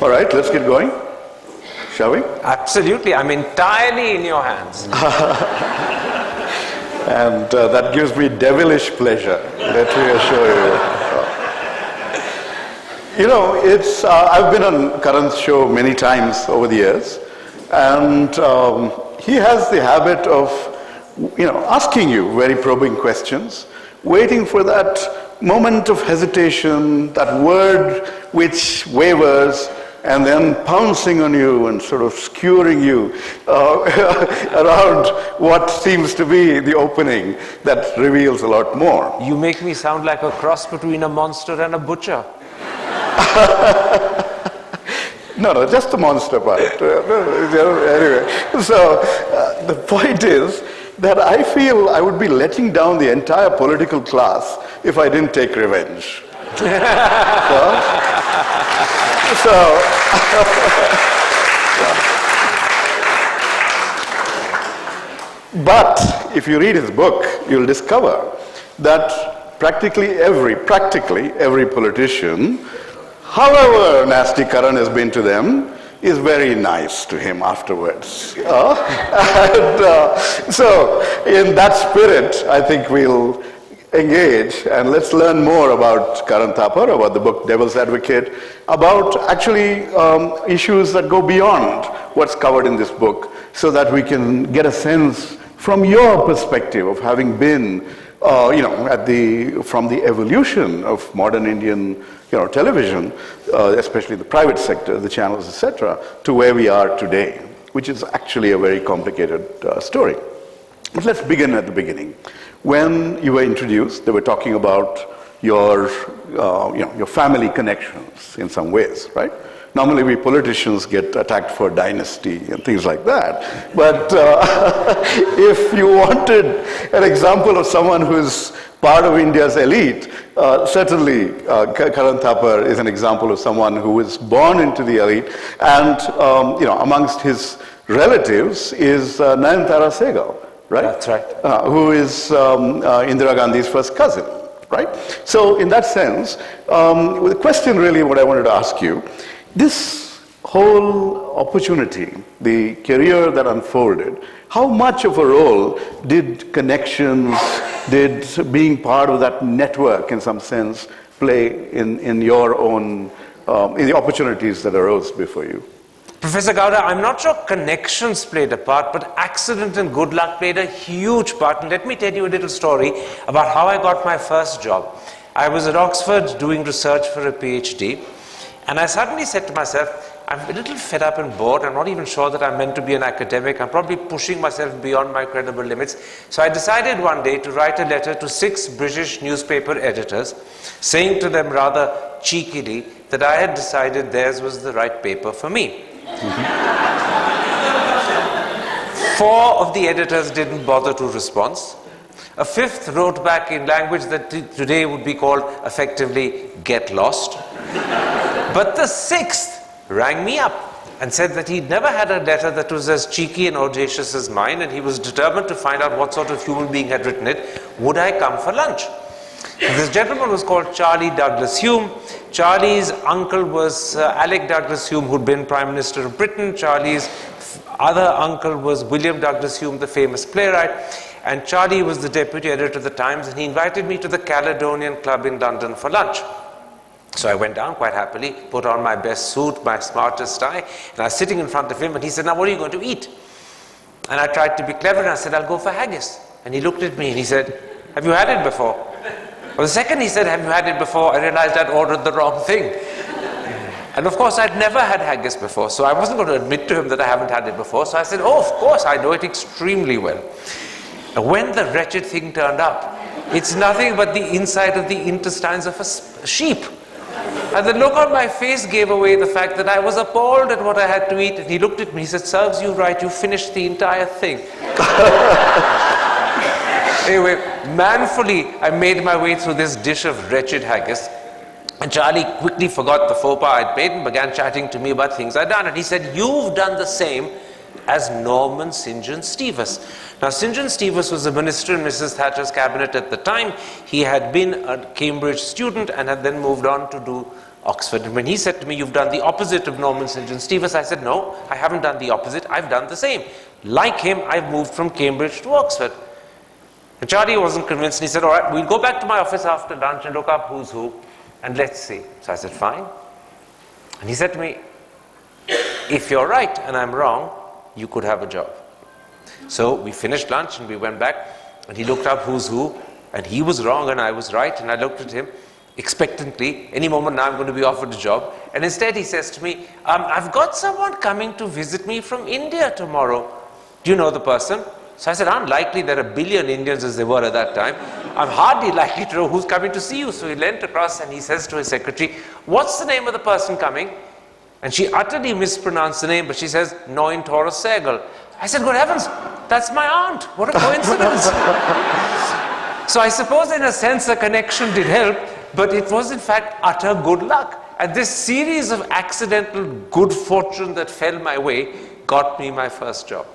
All right, let's get going. Shall we? Absolutely. I'm entirely in your hands. And that gives me devilish pleasure, let me assure you. You know, it's I've been on Karan's show many times over the years, and he has the habit of, asking you very probing questions, waiting for that moment of hesitation, that word which wavers, and then pouncing on you and sort of skewering you around what seems to be the opening that reveals a lot more. You make me sound like a cross between a monster and a butcher. No, just the monster part. Anyway, so the point is that I feel I would be letting down the entire political class if I didn't take revenge. But if you read his book, you'll discover that practically every politician, however nasty Karan has been to them, is very nice to him afterwards. So in that spirit, I think we'll engage, and let's learn more about Karan Thapar, about the book Devil's Advocate, about actually issues that go beyond what's covered in this book, so that we can get a sense from your perspective of having been, from the evolution of modern Indian, television, especially the private sector, the channels, etc., to where we are today, which is actually a very complicated story. But let's begin at the beginning. When you were introduced, they were talking about your family connections in some ways, right? Normally, we politicians get attacked for dynasty and things like that. But if you wanted an example of someone who's part of India's elite, certainly Karan Thapar is an example of someone who was born into the elite, and amongst his relatives is Nayanthara Sehgal. Right? That's right. Who is Indira Gandhi's first cousin, right? So in that sense, the question really what I wanted to ask you, this whole opportunity, the career that unfolded, how much of a role did connections, did being part of that network in some sense play in your own, in the opportunities that arose before you? Professor Gowda, I'm not sure connections played a part, but accident and good luck played a huge part. And let me tell you a little story about how I got my first job. I was at Oxford doing research for a PhD, and I suddenly said to myself, I'm a little fed up and bored. I'm not even sure that I'm meant to be an academic. I'm probably pushing myself beyond my credible limits. So I decided one day to write a letter to 6 British newspaper editors, saying to them rather cheekily that I had decided theirs was the right paper for me. 4 of the editors didn't bother to respond. A 5th wrote back in language that today would be called effectively get lost. But the 6th rang me up and said that he'd never had a letter that was as cheeky and audacious as mine, and he was determined to find out what sort of human being had written it. Would I come for lunch? This gentleman was called Charlie Douglas Hume. Charlie's uncle was Alec Douglas Hume, who'd been Prime Minister of Britain. Charlie's other uncle was William Douglas Hume, the famous playwright. And Charlie was the deputy editor of the Times, and he invited me to the Caledonian Club in London for lunch. So I went down quite happily, put on my best suit, my smartest tie, and I was sitting in front of him, and he said, now what are you going to eat? And I tried to be clever, and I said, I'll go for haggis. And he looked at me, and he said, have you had it before? Well, the second he said, have you had it before, I realized I'd ordered the wrong thing. And of course, I'd never had haggis before, so I wasn't going to admit to him that I haven't had it before. So I said, oh, of course, I know it extremely well. And when the wretched thing turned up, it's nothing but the inside of the intestines of a sheep. And the look on my face gave away the fact that I was appalled at what I had to eat. And he looked at me, he said, serves you right, you finished the entire thing. Anyway, manfully, I made my way through this dish of wretched haggis. And Charlie quickly forgot the faux pas I'd made and began chatting to me about things I'd done. And he said, you've done the same as Norman St. John Stevens. Now, St. John Stevens was a minister in Mrs. Thatcher's cabinet at the time. He had been a Cambridge student and had then moved on to do Oxford. And when he said to me, you've done the opposite of Norman St. John Stevens, I said, no, I haven't done the opposite, I've done the same. Like him, I've moved from Cambridge to Oxford. And Charlie wasn't convinced, and he said, all right, we'll go back to my office after lunch and look up who's who, and let's see. So I said, fine. And he said to me, if you're right and I'm wrong, you could have a job. So we finished lunch and we went back, and he looked up who's who, and he was wrong and I was right, and I looked at him expectantly. Any moment now I'm going to be offered a job. And instead he says to me, I've got someone coming to visit me from India tomorrow. Do you know the person? So I said, unlikely, there are a billion Indians as there were at that time. I'm hardly likely to know who's coming to see you. So he leant across and he says to his secretary, what's the name of the person coming? And she utterly mispronounced the name, but she says, Noin Taurus Sehgal. I said, good heavens, that's my aunt. What a coincidence. So I suppose in a sense a connection did help, but it was in fact utter good luck. And this series of accidental good fortune that fell my way got me my first job.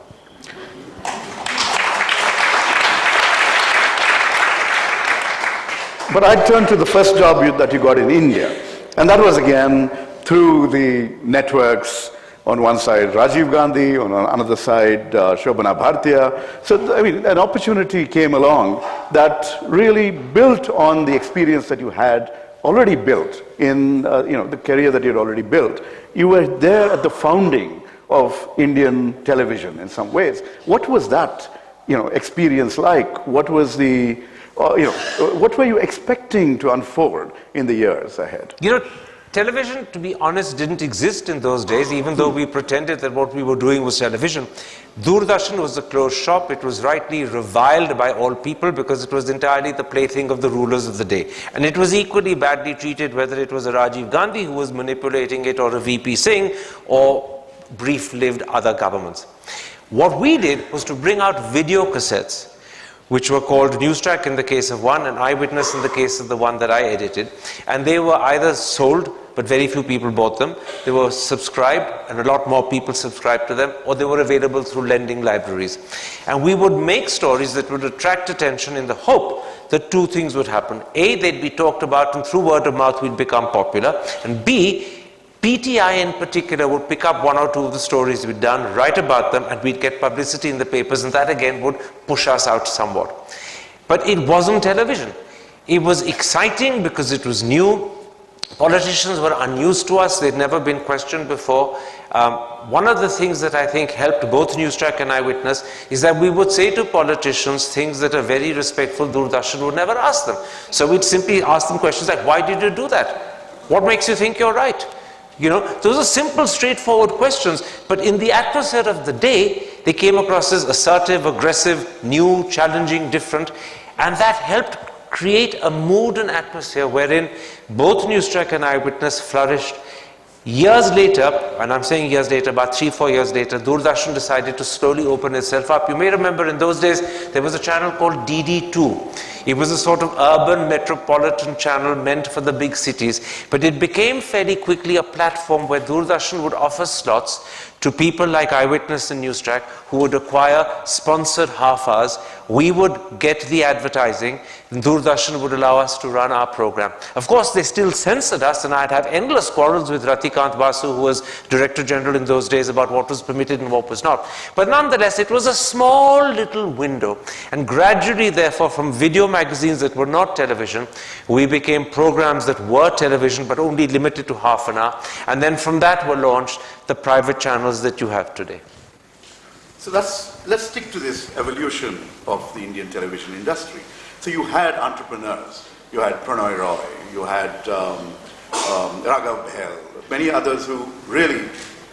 But I turned to the first job that you got in India. And that was again through the networks. On one side, Rajiv Gandhi, on another side, Shobhana Bhartiya. So, I mean, an opportunity came along that really built on the experience that you had already built in, the career that you had already built. You were there at the founding of Indian television in some ways. What was that, experience like? What was the, what were you expecting to unfold in the years ahead? Television, to be honest, didn't exist in those days, even though we pretended that what we were doing was television. Doordarshan was a closed shop. It was rightly reviled by all people because it was entirely the plaything of the rulers of the day. And it was equally badly treated, whether it was a Rajiv Gandhi who was manipulating it, or a VP Singh, or brief-lived other governments. What we did was to bring out video cassettes, which were called News Track in the case of one, and Eyewitness in the case of the one that I edited. And they were either sold, but very few people bought them. They were subscribed, and a lot more people subscribed to them, or they were available through lending libraries. And we would make stories that would attract attention in the hope that two things would happen. A, they'd be talked about, and through word of mouth we'd become popular. And B, PTI in particular would pick up one or two of the stories we'd done, write about them, and we'd get publicity in the papers, and that again would push us out somewhat. But it wasn't television. It was exciting because it was new. Politicians were unused to us. They'd never been questioned before. One of the things that I think helped both Newstrack and Eyewitness is that we would say to politicians things that a very respectful Doordarshan would never ask them. So we'd simply ask them questions like, why did you do that? What makes you think you're right? Those are simple, straightforward questions, but in the atmosphere of the day, they came across as assertive, aggressive, new, challenging, different, and that helped create a mood and atmosphere wherein both Newstrack and Eyewitness flourished. Years later, and I'm saying years later, about 3-4 years later, Doordarshan decided to slowly open itself up. You may remember in those days, there was a channel called DD2. It was a sort of urban metropolitan channel meant for the big cities, but it became fairly quickly a platform where Doordarshan would offer slots to people like Eyewitness and Newstrack who would acquire sponsored half hours. We would get the advertising, and Doordarshan would allow us to run our program. Of course, they still censored us, and I'd have endless quarrels with Ratikant Basu, who was Director General in those days, about what was permitted and what was not. But nonetheless, it was a small little window, and gradually, therefore, from video magazines that were not television, we became programs that were television, but only limited to half an hour, and then from that were launched the private channels that you have today. So let's stick to this evolution of the Indian television industry. So you had entrepreneurs, you had Pranoy Roy, you had Raghav Behel, many others who really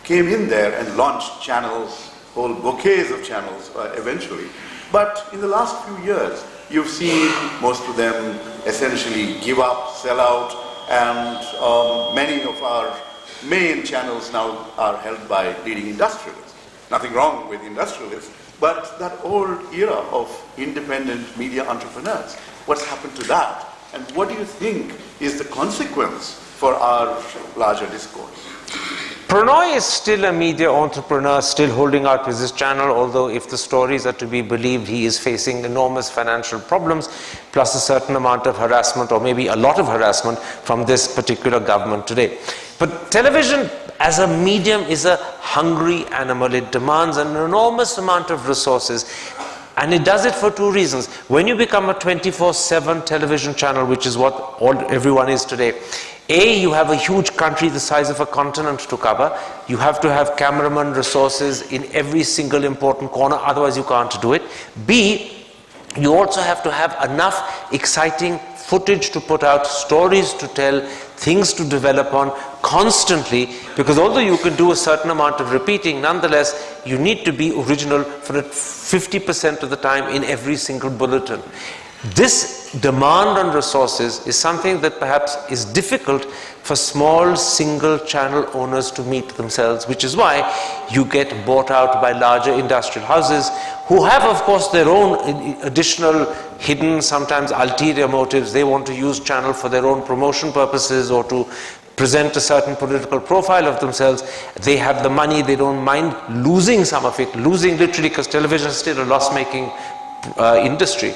came in there and launched channels, whole bouquets of channels eventually. But in the last few years, you've seen most of them essentially give up, sell out, and many of our main channels now are held by leading industrialists. Nothing wrong with industrialists, but that old era of independent media entrepreneurs, what's happened to that? And what do you think is the consequence for our larger discourse? Prannoy is still a media entrepreneur, still holding out with his channel, although if the stories are to be believed, he is facing enormous financial problems, plus a certain amount of harassment, or maybe a lot of harassment from this particular government today. But television as a medium is a hungry animal. It demands an enormous amount of resources. And it does it for two reasons. When you become a 24/7 television channel, which is what everyone is today, A, you have a huge country the size of a continent to cover. You have to have cameraman resources in every single important corner, otherwise you can't do it. B, you also have to have enough exciting footage to put out, stories to tell, things to develop on constantly, because although you can do a certain amount of repeating, nonetheless, you need to be original for 50% of the time in every single bulletin. This demand on resources is something that perhaps is difficult for small single channel owners to meet themselves, which is why you get bought out by larger industrial houses who have, of course, their own additional hidden, sometimes ulterior motives. They want to use channel for their own promotion purposes or to present a certain political profile of themselves. They have the money, they don't mind losing some of it, losing literally, because television is still a loss-making industry.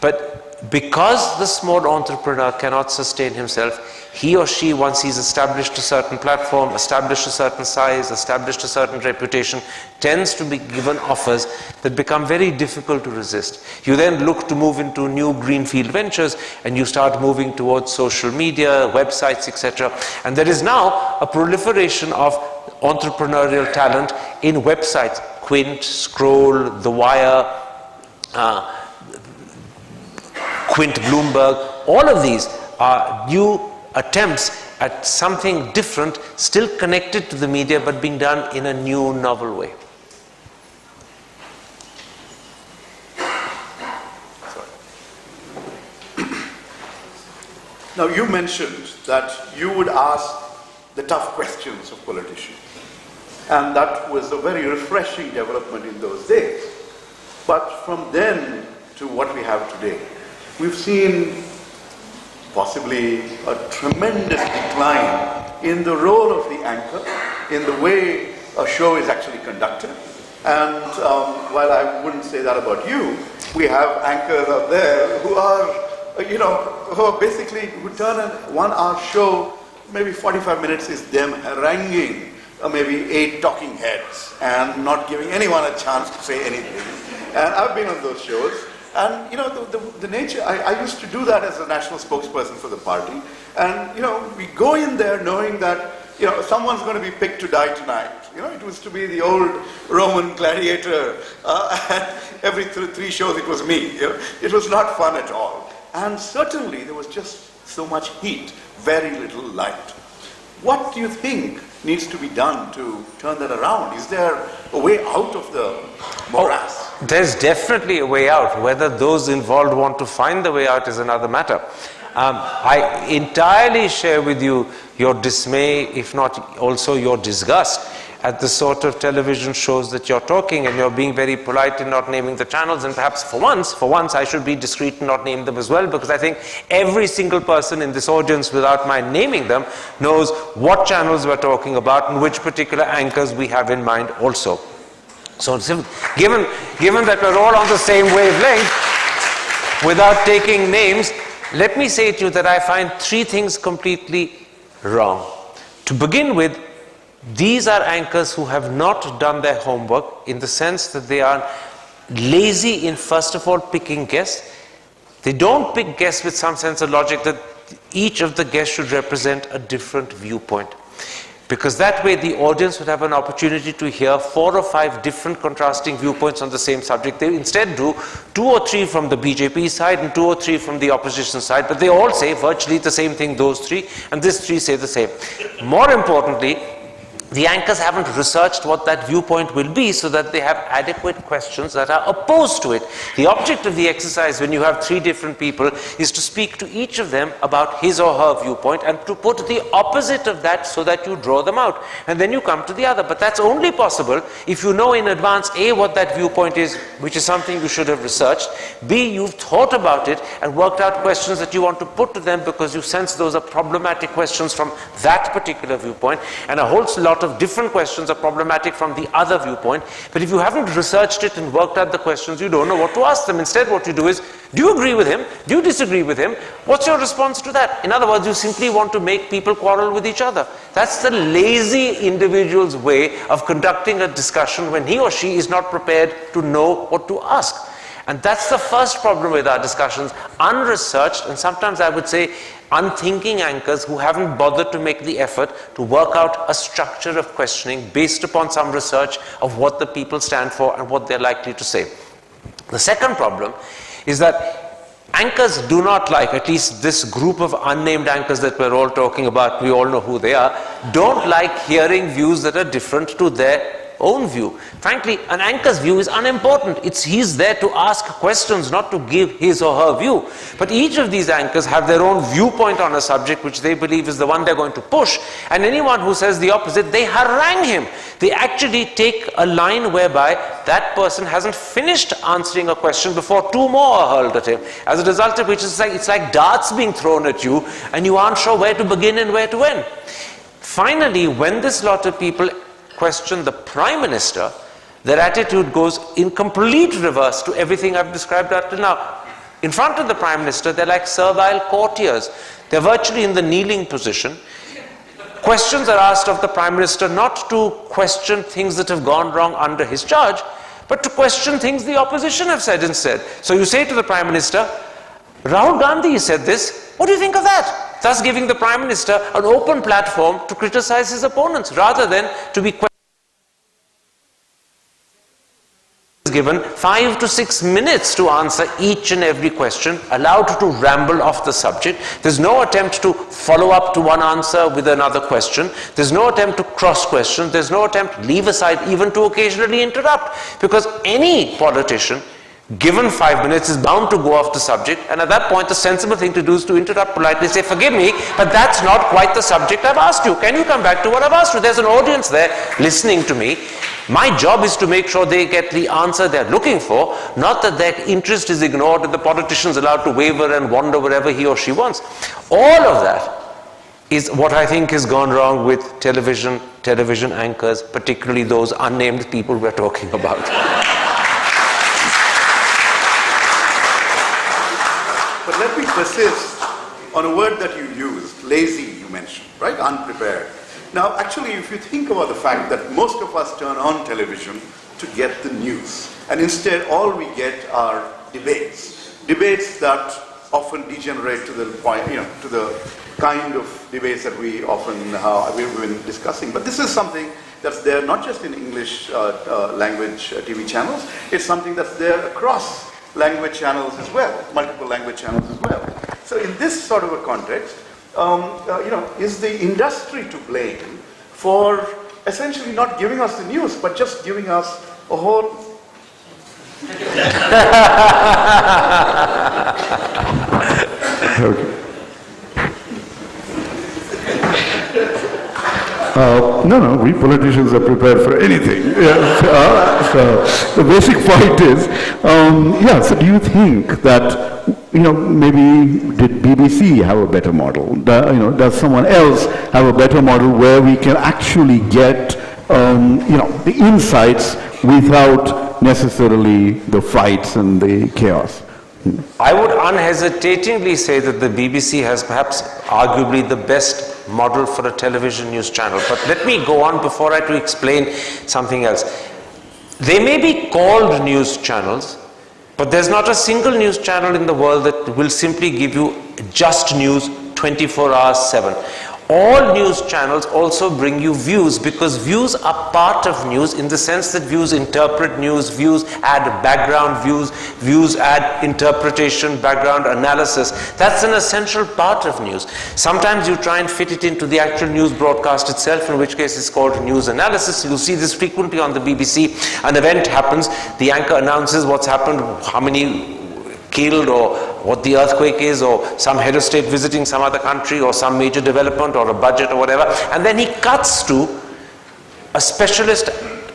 But because the small entrepreneur cannot sustain himself, he or she, once he's established a certain platform, established a certain size, established a certain reputation, tends to be given offers that become very difficult to resist. You then look to move into new greenfield ventures, and you start moving towards social media, websites, etc. And there is now a proliferation of entrepreneurial talent in websites. Quint, Scroll, The Wire, Quint Bloomberg, all of these are new attempts at something different, still connected to the media, but being done in a new, novel way. Now, you mentioned that you would ask the tough questions of politicians, and that was a very refreshing development in those days. But from then to what we have today, we've seen possibly a tremendous decline in the role of the anchor, in the way a show is actually conducted. And while I wouldn't say that about you, we have anchors out there who are, who are basically, who turn a 1 hour show, maybe 45 minutes is them haranguing maybe 8 talking heads and not giving anyone a chance to say anything. And I've been on those shows. And the nature, I used to do that as a national spokesperson for the party. And we go in there knowing that someone's going to be picked to die tonight. It was to be the old Roman gladiator, and every 3 shows it was me. It was not fun at all. And certainly there was just so much heat, very little light. What do you think needs to be done to turn that around? Is there a way out of the morass? There's definitely a way out. Whether those involved want to find the way out is another matter. I entirely share with you your dismay, if not also your disgust, at the sort of television shows that you're talking, and you're being very polite in not naming the channels, and perhaps for once I should be discreet and not name them as well, because I think every single person in this audience, without my naming them, knows what channels we're talking about and which particular anchors we have in mind also. So given that we're all on the same wavelength, without taking names, let me say to you that I find 3 things completely wrong. To begin with, these are anchors who have not done their homework, in the sense that they are lazy in, first of all, picking guests. They don't pick guests with some sense of logic that each of the guests should represent a different viewpoint. Because that way the audience would have an opportunity to hear 4 or 5 different contrasting viewpoints on the same subject. They instead do 2 or 3 from the BJP side and 2 or 3 from the opposition side, but they all say virtually the same thing, those 3, and these 3 say the same. More importantly, the anchors haven't researched what that viewpoint will be, so that they have adequate questions that are opposed to it. The object of the exercise, when you have 3 different people, is to speak to each of them about his or her viewpoint, and to put the opposite of that so that you draw them out. And then you come to the other. But that's only possible if you know in advance, A, what that viewpoint is, which is something you should have researched. B, you've thought about it and worked out questions that you want to put to them, because you sense those are problematic questions from that particular viewpoint. And a whole lot lot of different questions are problematic from the other viewpoint. But if you haven't researched it and worked out the questions, you don't know what to ask them. Instead, what you do is, do you agree with him? Do you disagree with him? What's your response to that? In other words, you simply want to make people quarrel with each other. That's the lazy individual's way of conducting a discussion when he or she is not prepared to know what to ask. And that's the first problem with our discussions, unresearched, and sometimes I would say unthinking anchors who haven't bothered to make the effort to work out a structure of questioning based upon some research of what the people stand for and what they're likely to say. The second problem is that anchors do not like, at least this group of unnamed anchors that we're all talking about, we all know who they are, don't like hearing views that are different to their own view. Frankly, an anchor's view is unimportant. He's there to ask questions, not to give his or her view. But each of these anchors have their own viewpoint on a subject which they believe is the one they're going to push. And anyone who says the opposite, they harangue him. They actually take a line whereby that person hasn't finished answering a question before two more are hurled at him. As a result of which, it's like darts being thrown at you and you aren't sure where to begin and where to end. Finally, when this lot of people question the Prime Minister, their attitude goes in complete reverse to everything I've described up till now. In front of the Prime Minister, they're like servile courtiers. They're virtually in the kneeling position. Questions are asked of the Prime Minister not to question things that have gone wrong under his charge, but to question things the opposition have said instead. So you say to the Prime Minister, Rahul Gandhi said this, what do you think of that? Thus giving the Prime Minister an open platform to criticize his opponents, rather than to be given 5 to 6 minutes to answer each and every question, allowed to ramble off the subject. There's no attempt to follow up to one answer with another question. There's no attempt to cross question. There's no attempt, leave aside, even to occasionally interrupt. Because any politician, given 5 minutes, is bound to go off the subject, and at that point the sensible thing to do is to interrupt politely, say, forgive me, but that's not quite the subject I've asked you. Can you come back to what I've asked you? There's an audience there listening to me. My job is to make sure they get the answer they're looking for, not that their interest is ignored and the politician's allowed to waver and wander wherever he or she wants. All of that is what I think has gone wrong with television anchors, particularly those unnamed people we're talking about. But let me persist on a word that you used, lazy, you mentioned, right? Unprepared. Now, actually, if you think about the fact that most of us turn on television to get the news, and instead all we get are debates that often degenerate to the point, to the kind of debates that we often we've been discussing. But this is something that's there not just in English language TV channels, it's something that's there across language channels as well, multiple language channels as well. So in this sort of a context, is the industry to blame for essentially not giving us the news, but just giving us a whole... No, we politicians are prepared for anything. So the basic point is, so do you think that, maybe did BBC have a better model? Does someone else have a better model where we can actually get, the insights without necessarily the fights and the chaos? I would unhesitatingly say that the BBC has perhaps arguably the best model for a television news channel. But let me go on before I to explain something else. They may be called news channels, but there's not a single news channel in the world that will simply give you just news 24 hours 7. All news channels also bring you views, because views are part of news in the sense that views interpret news, views add background views, views add interpretation, background analysis. That's an essential part of news. Sometimes you try and fit it into the actual news broadcast itself, in which case it's called news analysis. You'll see this frequently on the BBC. An event happens, the anchor announces what's happened, how many killed, or what the earthquake is, or some head of state visiting some other country, or some major development, or a budget, or whatever, and then he cuts to a specialist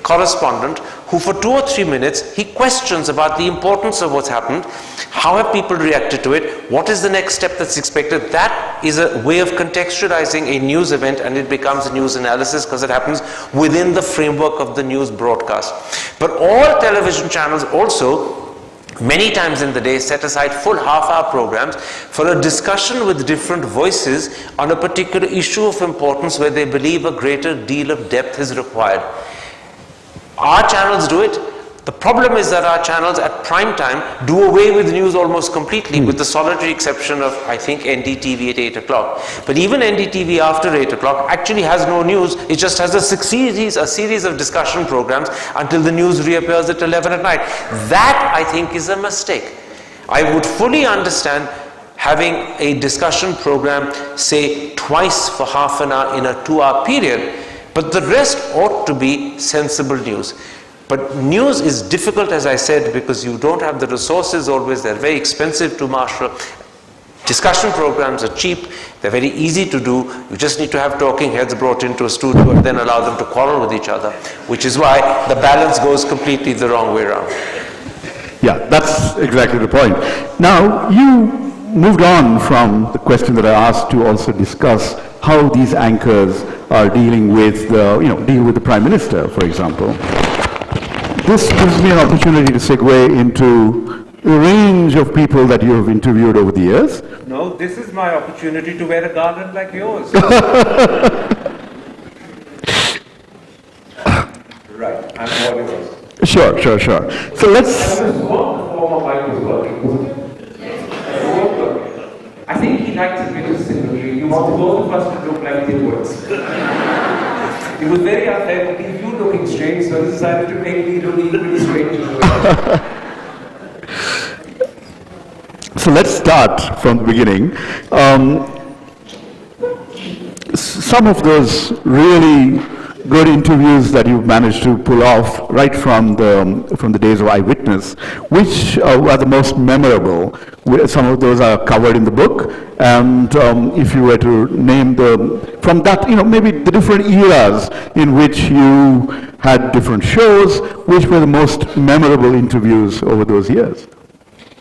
correspondent who for 2 or 3 minutes, he questions about the importance of what's happened, how have people reacted to it, what is the next step that's expected. That is a way of contextualizing a news event, and it becomes a news analysis because it happens within the framework of the news broadcast. But all television channels also, many times in the day, set aside full half-hour programs for a discussion with different voices on a particular issue of importance where they believe a greater deal of depth is required. Our channels do it. The problem is that our channels at prime time do away with news almost completely, with the solitary exception of, I think, NDTV at 8 o'clock. But even NDTV after 8 o'clock actually has no news. It just has a series of discussion programs until the news reappears at 11 at night. That, I think, is a mistake. I would fully understand having a discussion program, say, twice for half an hour in a 2-hour period, but the rest ought to be sensible news. But news is difficult, as I said, because you don't have the resources always. They're very expensive to marshal. Discussion programs are cheap. They're very easy to do. You just need to have talking heads brought into a studio and then allow them to quarrel with each other, which is why the balance goes completely the wrong way around. Yeah, that's exactly the point. Now, you moved on from the question that I asked to also discuss how these anchors are dealing with the Prime Minister, for example. This gives me an opportunity to segue into a range of people that you have interviewed over the years. No, this is my opportunity to wear a garland like yours. Right, I'm all yours. Sure. So let's... I think he likes a bit of symmetry. He wants both of us to look like the words. It was very unfair to leave you looking strange, so he decided to make me look equally strange. So let's start from the beginning. Some of those really good interviews that you've managed to pull off right from the days of Eyewitness, which are the most memorable. Some of those are covered in the book, and if you were to name from that, maybe the different eras in which you had different shows, which were the most memorable interviews over those years?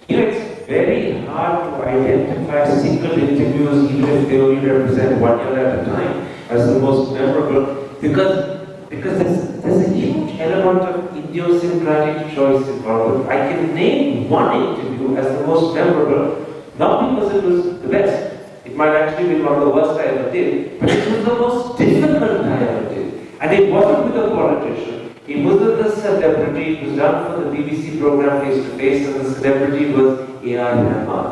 It's very hard to identify single interviews, even if they only represent 1 year at a time, as the most memorable. Because there's a huge element of idiosyncratic choice involved. I can name one interview as the most memorable, not because it was the best. It might actually be one of the worst I ever did, but it was the most difficult I ever did. And it wasn't with a politician. It was with a celebrity. It was done for the BBC program Face to Face, and the celebrity was A.R. Rahman.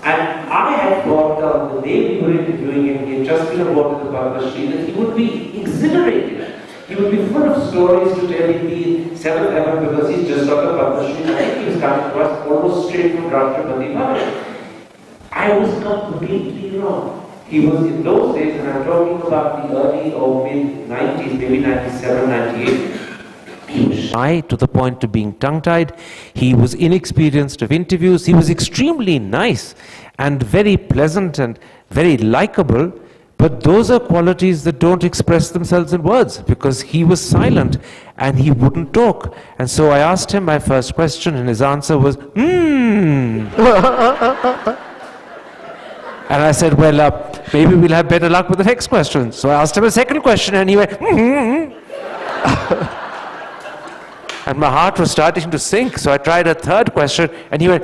And I had thought the day we were interviewing him, he had just been awarded the Padma Shri, that he would be exhilarated. He would be full of stories to tell. He'd be in 7th heaven because he's just got the Padma Shri. I think he was coming to us almost straight from Rashtrapati Bhavan. I was completely wrong. He was in those days, and I'm talking about the early or mid-90s, maybe 97, 98. He was shy to the point of being tongue-tied. He was inexperienced of interviews. He was extremely nice and very pleasant and very likable. But those are qualities that don't express themselves in words, because he was silent and he wouldn't talk. And so I asked him my first question, and his answer was, And I said, well, maybe we'll have better luck with the next question. So I asked him a second question, and he went, And my heart was starting to sink, so I tried a third question, and he went,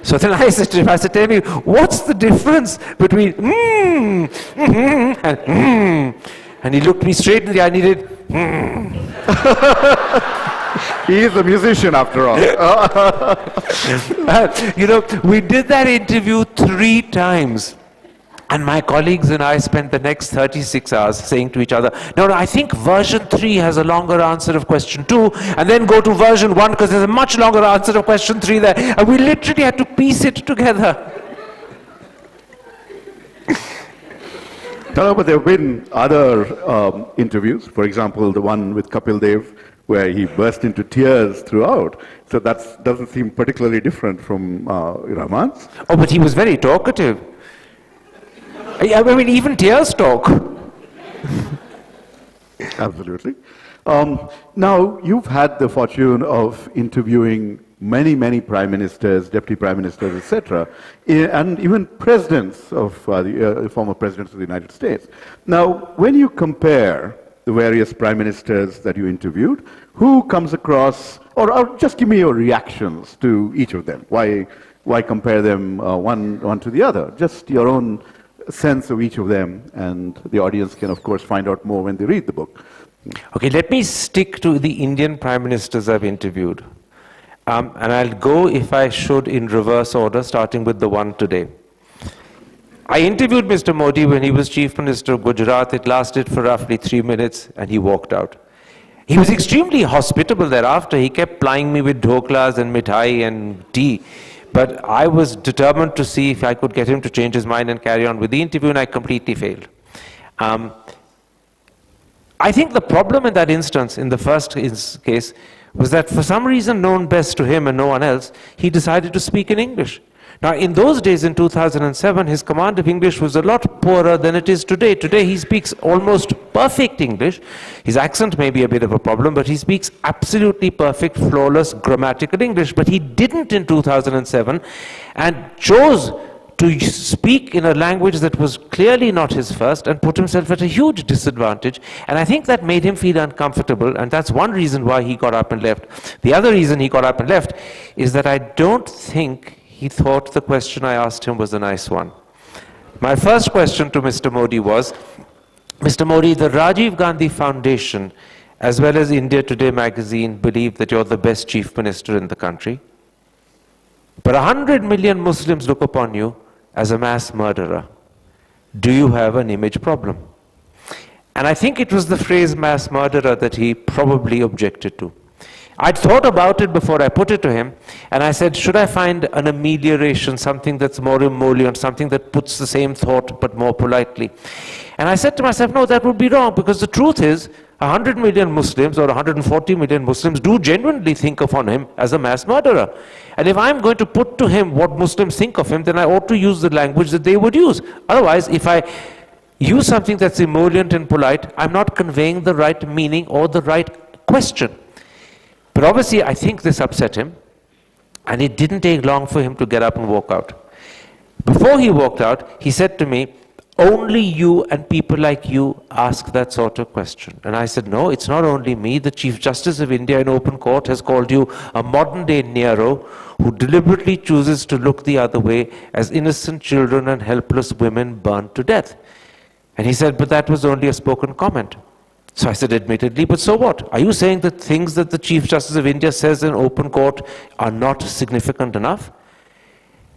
So then I said to him, tell me, what's the difference between and And he looked me straight in the eye, and he did, He is a musician after all. We did that interview 3 times. And my colleagues and I spent the next 36 hours saying to each other, no, I think version 3 has a longer answer of question 2, and then go to version 1 because there's a much longer answer of question 3 there. And we literally had to piece it together. But there have been other interviews, for example, the one with Kapil Dev, where he burst into tears throughout. So that doesn't seem particularly different from Rahman's. Oh, but he was very talkative. I mean, even tears talk. Absolutely. Now, you've had the fortune of interviewing many, many prime ministers, deputy prime ministers, etc., and even presidents of former presidents of the United States. Now, when you compare the various prime ministers that you interviewed, who comes across, or just give me your reactions to each of them. Why compare them one to the other? Just your own sense of each of them, and the audience can, of course, find out more when they read the book. Okay, let me stick to the Indian prime ministers I've interviewed. And I'll go, if I should, in reverse order, starting with the one today. I interviewed Mr. Modi when he was Chief Minister of Gujarat. It lasted for roughly 3 minutes, and he walked out. He was extremely hospitable thereafter. He kept plying me with dhoklas and mithai and tea. But I was determined to see if I could get him to change his mind and carry on with the interview, and I completely failed. I think the problem in that instance, in the first case, was that for some reason known best to him and no one else, he decided to speak in English. Now, in those days, in 2007, his command of English was a lot poorer than it is today. Today, he speaks almost perfect English. His accent may be a bit of a problem, but he speaks absolutely perfect, flawless, grammatical English. But he didn't in 2007, and chose to speak in a language that was clearly not his first, and put himself at a huge disadvantage. And I think that made him feel uncomfortable, and that's one reason why he got up and left. The other reason he got up and left is that I don't think he thought the question I asked him was a nice one. My first question to Mr. Modi was, Mr. Modi, the Rajiv Gandhi Foundation, as well as India Today magazine, believe that you're the best chief minister in the country. But 100 million Muslims look upon you as a mass murderer. Do you have an image problem? And I think it was the phrase mass murderer that he probably objected to. I'd thought about it before I put it to him, and I said, should I find an amelioration, something that's more emollient, something that puts the same thought but more politely? And I said to myself, no, that would be wrong, because the truth is, 100 million Muslims or 140 million Muslims do genuinely think of him as a mass murderer. And if I'm going to put to him what Muslims think of him, then I ought to use the language that they would use. Otherwise, if I use something that's emollient and polite, I'm not conveying the right meaning or the right question. But obviously, I think this upset him, and it didn't take long for him to get up and walk out. Before he walked out, he said to me, only you and people like you ask that sort of question. And I said, no, it's not only me. The Chief Justice of India in open court has called you a modern-day Nero who deliberately chooses to look the other way as innocent children and helpless women burned to death. And he said, but that was only a spoken comment. So I said, admittedly, but so what? Are you saying that things that the Chief Justice of India says in open court are not significant enough?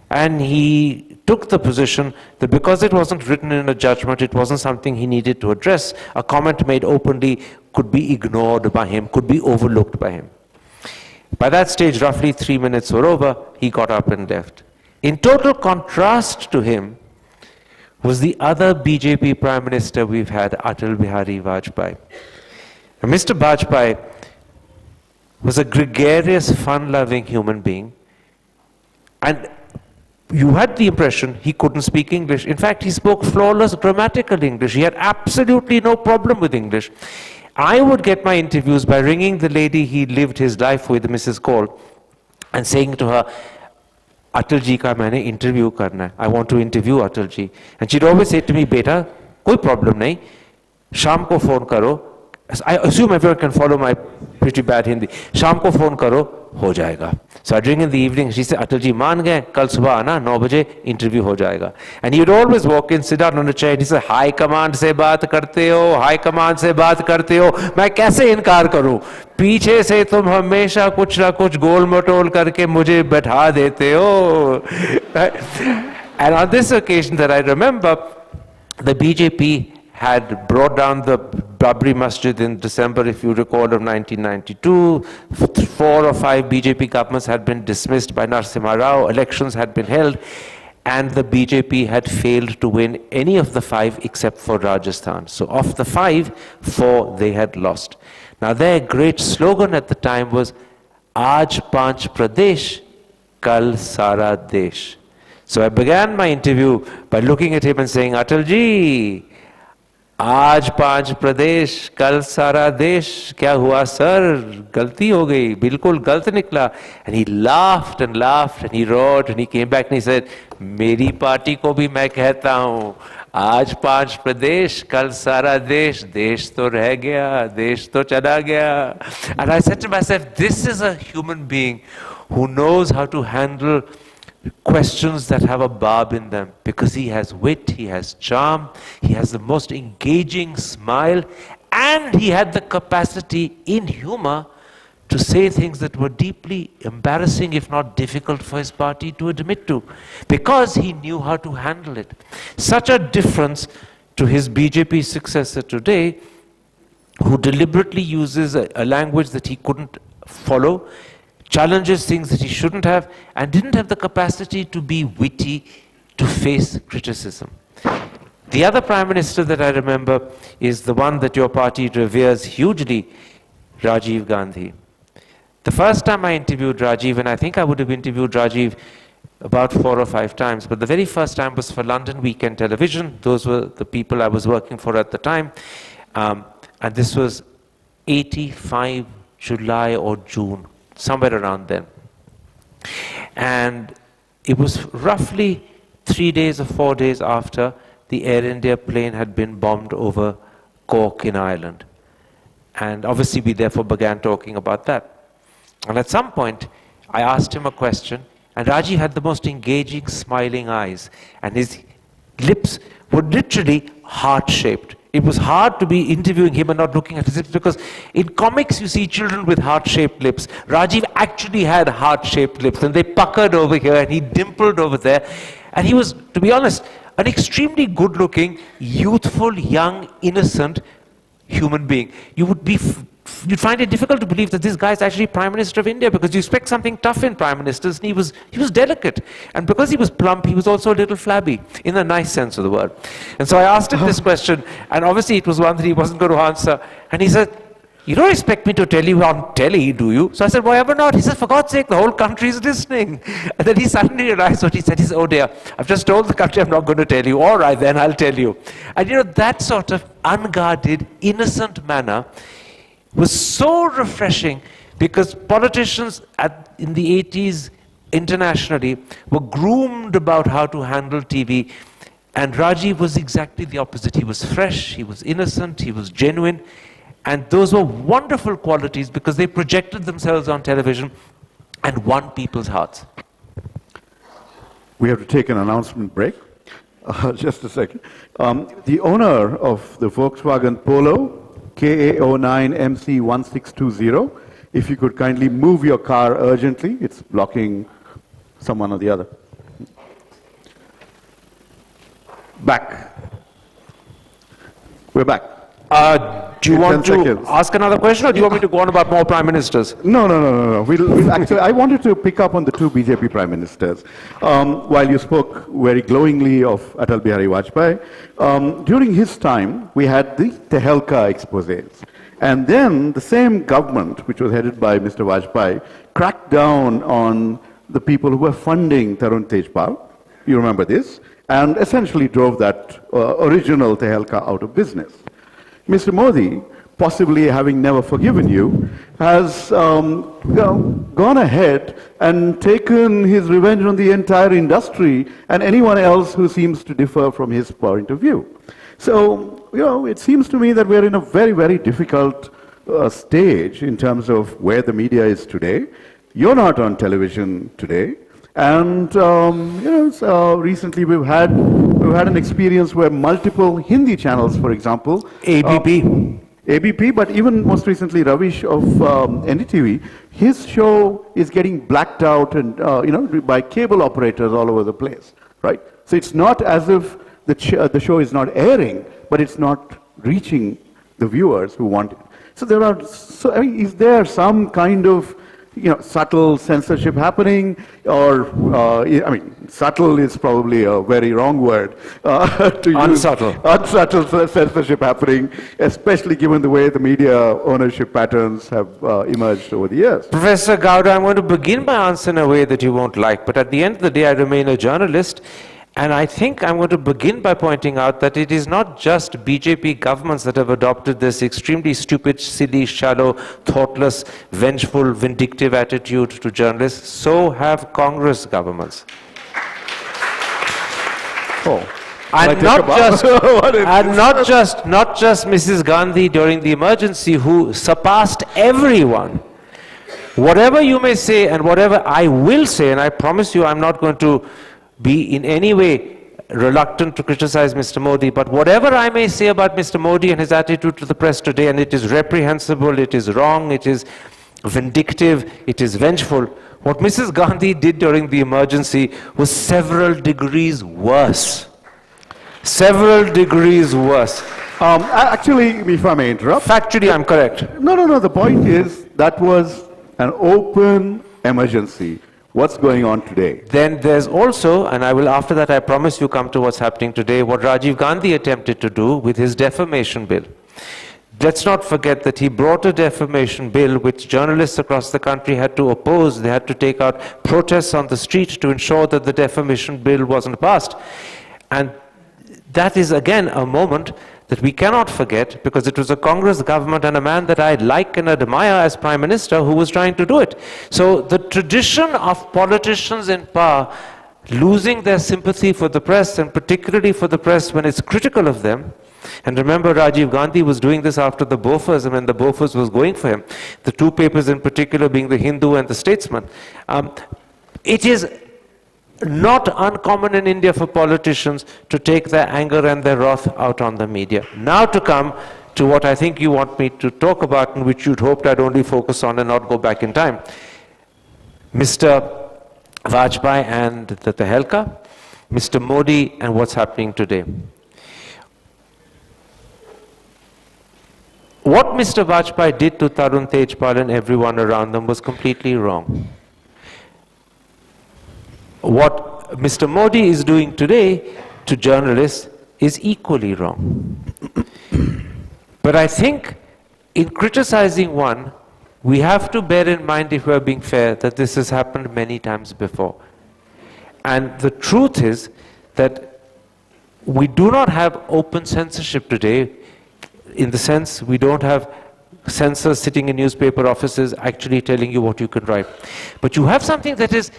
And he took the position that because it wasn't written in a judgment, it wasn't something he needed to address. A comment made openly could be ignored by him, could be overlooked by him. By that stage, roughly 3 minutes were over, he got up and left. In total contrast to him was the other BJP Prime Minister we've had, Atal Bihari Vajpayee. And Mr. Vajpayee was a gregarious, fun-loving human being. And you had the impression he couldn't speak English. In fact, he spoke flawless grammatical English. He had absolutely no problem with English. I would get my interviews by ringing the lady he lived his life with, Mrs. Cole, and saying to her, Atal ji ka maine interview karna hai. I want to interview Atal ji. And she'd always say to me, beta, koi problem nahi. Sham ko phone karo. I assume everyone can follow my pretty bad Hindi. Sham ko phone karo, ho jayega. So I'd ring in the evening. She said, Atal ji, maan gaye, kal subah aana, 9 baje, interview ho jayega. And he would always walk in, sit down on a chair, and he said, High command se baat karte ho, high command se baat karte ho. Main kaise inkar karu? पीछे से तुम हमेशा कुछ ना कुछ गोल मटोल करके मुझे बैठा देते हो. And on this occasion that I remember, the BJP had brought down the Babri Masjid in December, if you recall, of 1992. 4 or 5 BJP governments had been dismissed by Narasimha Rao. Elections had been held, and the BJP had failed to win any of the 5 except for Rajasthan. So of the 5, 4 they had lost. Now their great slogan at the time was, Aaj Panch Pradesh, Kal Sara Desh. So I began my interview by looking at him and saying, Atal ji, आज 5 प्रदेश, कल सारा देश. क्या हुआ sir? गलती हो गई, बिल्कुल गलत निकला. And he laughed and laughed and he roared and he came back and he said, मेरी पार्टी को भी मैं कहता हूँ, आज 5 प्रदेश, कल सारा देश. देश तो रह गया, देश तो चला गया. And I said to myself, this is a human being who knows how to handle questions that have a barb in them, because he has wit, he has charm, he has the most engaging smile, and he had the capacity in humor to say things that were deeply embarrassing, if not difficult for his party to admit to, because he knew how to handle it. Such a difference to his BJP successor today, who deliberately uses a language that he couldn't follow, challenges things that he shouldn't have, and didn't have the capacity to be witty, to face criticism. The other Prime Minister that I remember is the one that your party reveres hugely, Rajiv Gandhi. The first time I interviewed Rajiv, and I think I would have interviewed Rajiv about 4 or 5 times, but the very first time was for London Weekend Television. Those were the people I was working for at the time. And this was 85 July or June, somewhere around then. And it was roughly 3 days or 4 days after the Air India plane had been bombed over Cork in Ireland. And obviously we therefore began talking about that. And at some point, I asked him a question, and Rajiv had the most engaging, smiling eyes, and his lips were literally heart-shaped. It was hard to be interviewing him and not looking at his lips, because in comics you see children with heart-shaped lips. Rajiv actually had heart-shaped lips, and they puckered over here, and he dimpled over there. And he was, to be honest, an extremely good-looking, youthful, young, innocent human being. You'd find it difficult to believe that this guy is actually Prime Minister of India, because you expect something tough in Prime Ministers, and he was delicate. And because he was plump, he was also a little flabby, in the nice sense of the word. And so I asked him this question, and obviously it was one that he wasn't going to answer. And he said, "You don't expect me to tell you on telly, do you?" So I said, "Why ever not?" He said, "For God's sake, the whole country is listening." And then he suddenly realized what he said. He said, "Oh dear, I've just told the country I'm not going to tell you. All right, then I'll tell you." And you know, that sort of unguarded, innocent manner was so refreshing, because politicians in the 80s internationally were groomed about how to handle TV, and Rajiv was exactly the opposite. He was fresh, he was innocent, he was genuine, and those were wonderful qualities because they projected themselves on television and won people's hearts. We have to take an announcement break. Just a second. The owner of the Volkswagen Polo, KA09MC1620. If you could kindly move your car urgently, it's blocking someone or the other. Back. We're back. Do you want to ask another question, or do you want me to go on about more Prime Ministers? No. We'll actually, I wanted to pick up on the 2 BJP Prime Ministers. While you spoke very glowingly of Atal Bihari Vajpayee, during his time, we had the Tehelka exposés. And then the same government, which was headed by Mr. Vajpayee, cracked down on the people who were funding Tarun Tejpal. You remember this? And essentially drove that original Tehelka out of business. Mr. Modi, possibly having never forgiven you, has gone ahead and taken his revenge on the entire industry and anyone else who seems to differ from his point of view. So, it seems to me that we're in a very, very difficult stage in terms of where the media is today. You're not on television today. And recently we've had an experience where multiple Hindi channels, for example, ABP, but even most recently Ravish of NDTV, his show is getting blacked out and by cable operators all over the place, right? So it's not as if the show is not airing, but it's not reaching the viewers who want it. So is there some kind of subtle censorship happening, or, subtle is probably a very wrong word to use. Unsubtle. Unsubtle censorship happening, especially given the way the media ownership patterns have emerged over the years. Professor Gowda, I'm going to begin my answer in a way that you won't like, but at the end of the day, I remain a journalist, And I think I'm going to begin by pointing out that it is not just BJP governments that have adopted this extremely stupid, silly, shallow, thoughtless, vengeful, vindictive attitude to journalists. So have Congress governments. Oh. And not just Mrs. Gandhi during the emergency, who surpassed everyone. Whatever you may say and whatever I will say, and I promise you I'm not going to be in any way reluctant to criticize Mr. Modi, but whatever I may say about Mr. Modi and his attitude to the press today, and it is reprehensible, it is wrong, it is vindictive, it is vengeful, what Mrs. Gandhi did during the emergency was several degrees worse. Several degrees worse. Actually, if I may interrupt. Factually, I'm correct. No. The point is that was an open emergency. What's going on today? Then there's also, and I will after that I promise you come to what's happening today, what Rajiv Gandhi attempted to do with his defamation bill. Let's not forget that he brought a defamation bill which journalists across the country had to oppose. They had to take out protests on the street to ensure that the defamation bill wasn't passed. And that is again a moment that we cannot forget, because it was a Congress government and a man that I like and admire as Prime Minister who was trying to do it. So the tradition of politicians in power losing their sympathy for the press, and particularly for the press when it's critical of them, and remember Rajiv Gandhi was doing this after the Bofors, and when the Bofors was going for him, the two papers in particular being the Hindu and the Statesman. It is not uncommon in India for politicians to take their anger and their wrath out on the media. Now to come to what I think you want me to talk about, and which you'd hoped I'd only focus on and not go back in time. Mr. Vajpayee and the Tehelka, Mr. Modi and what's happening today. What Mr. Vajpayee did to Tarun Tejpal and everyone around them was completely wrong. What Mr. Modi is doing today to journalists is equally wrong. But I think in criticizing one, we have to bear in mind, if we're being fair, that this has happened many times before. And the truth is that we do not have open censorship today, in the sense we don't have censors sitting in newspaper offices actually telling you what you can write. But you have something that is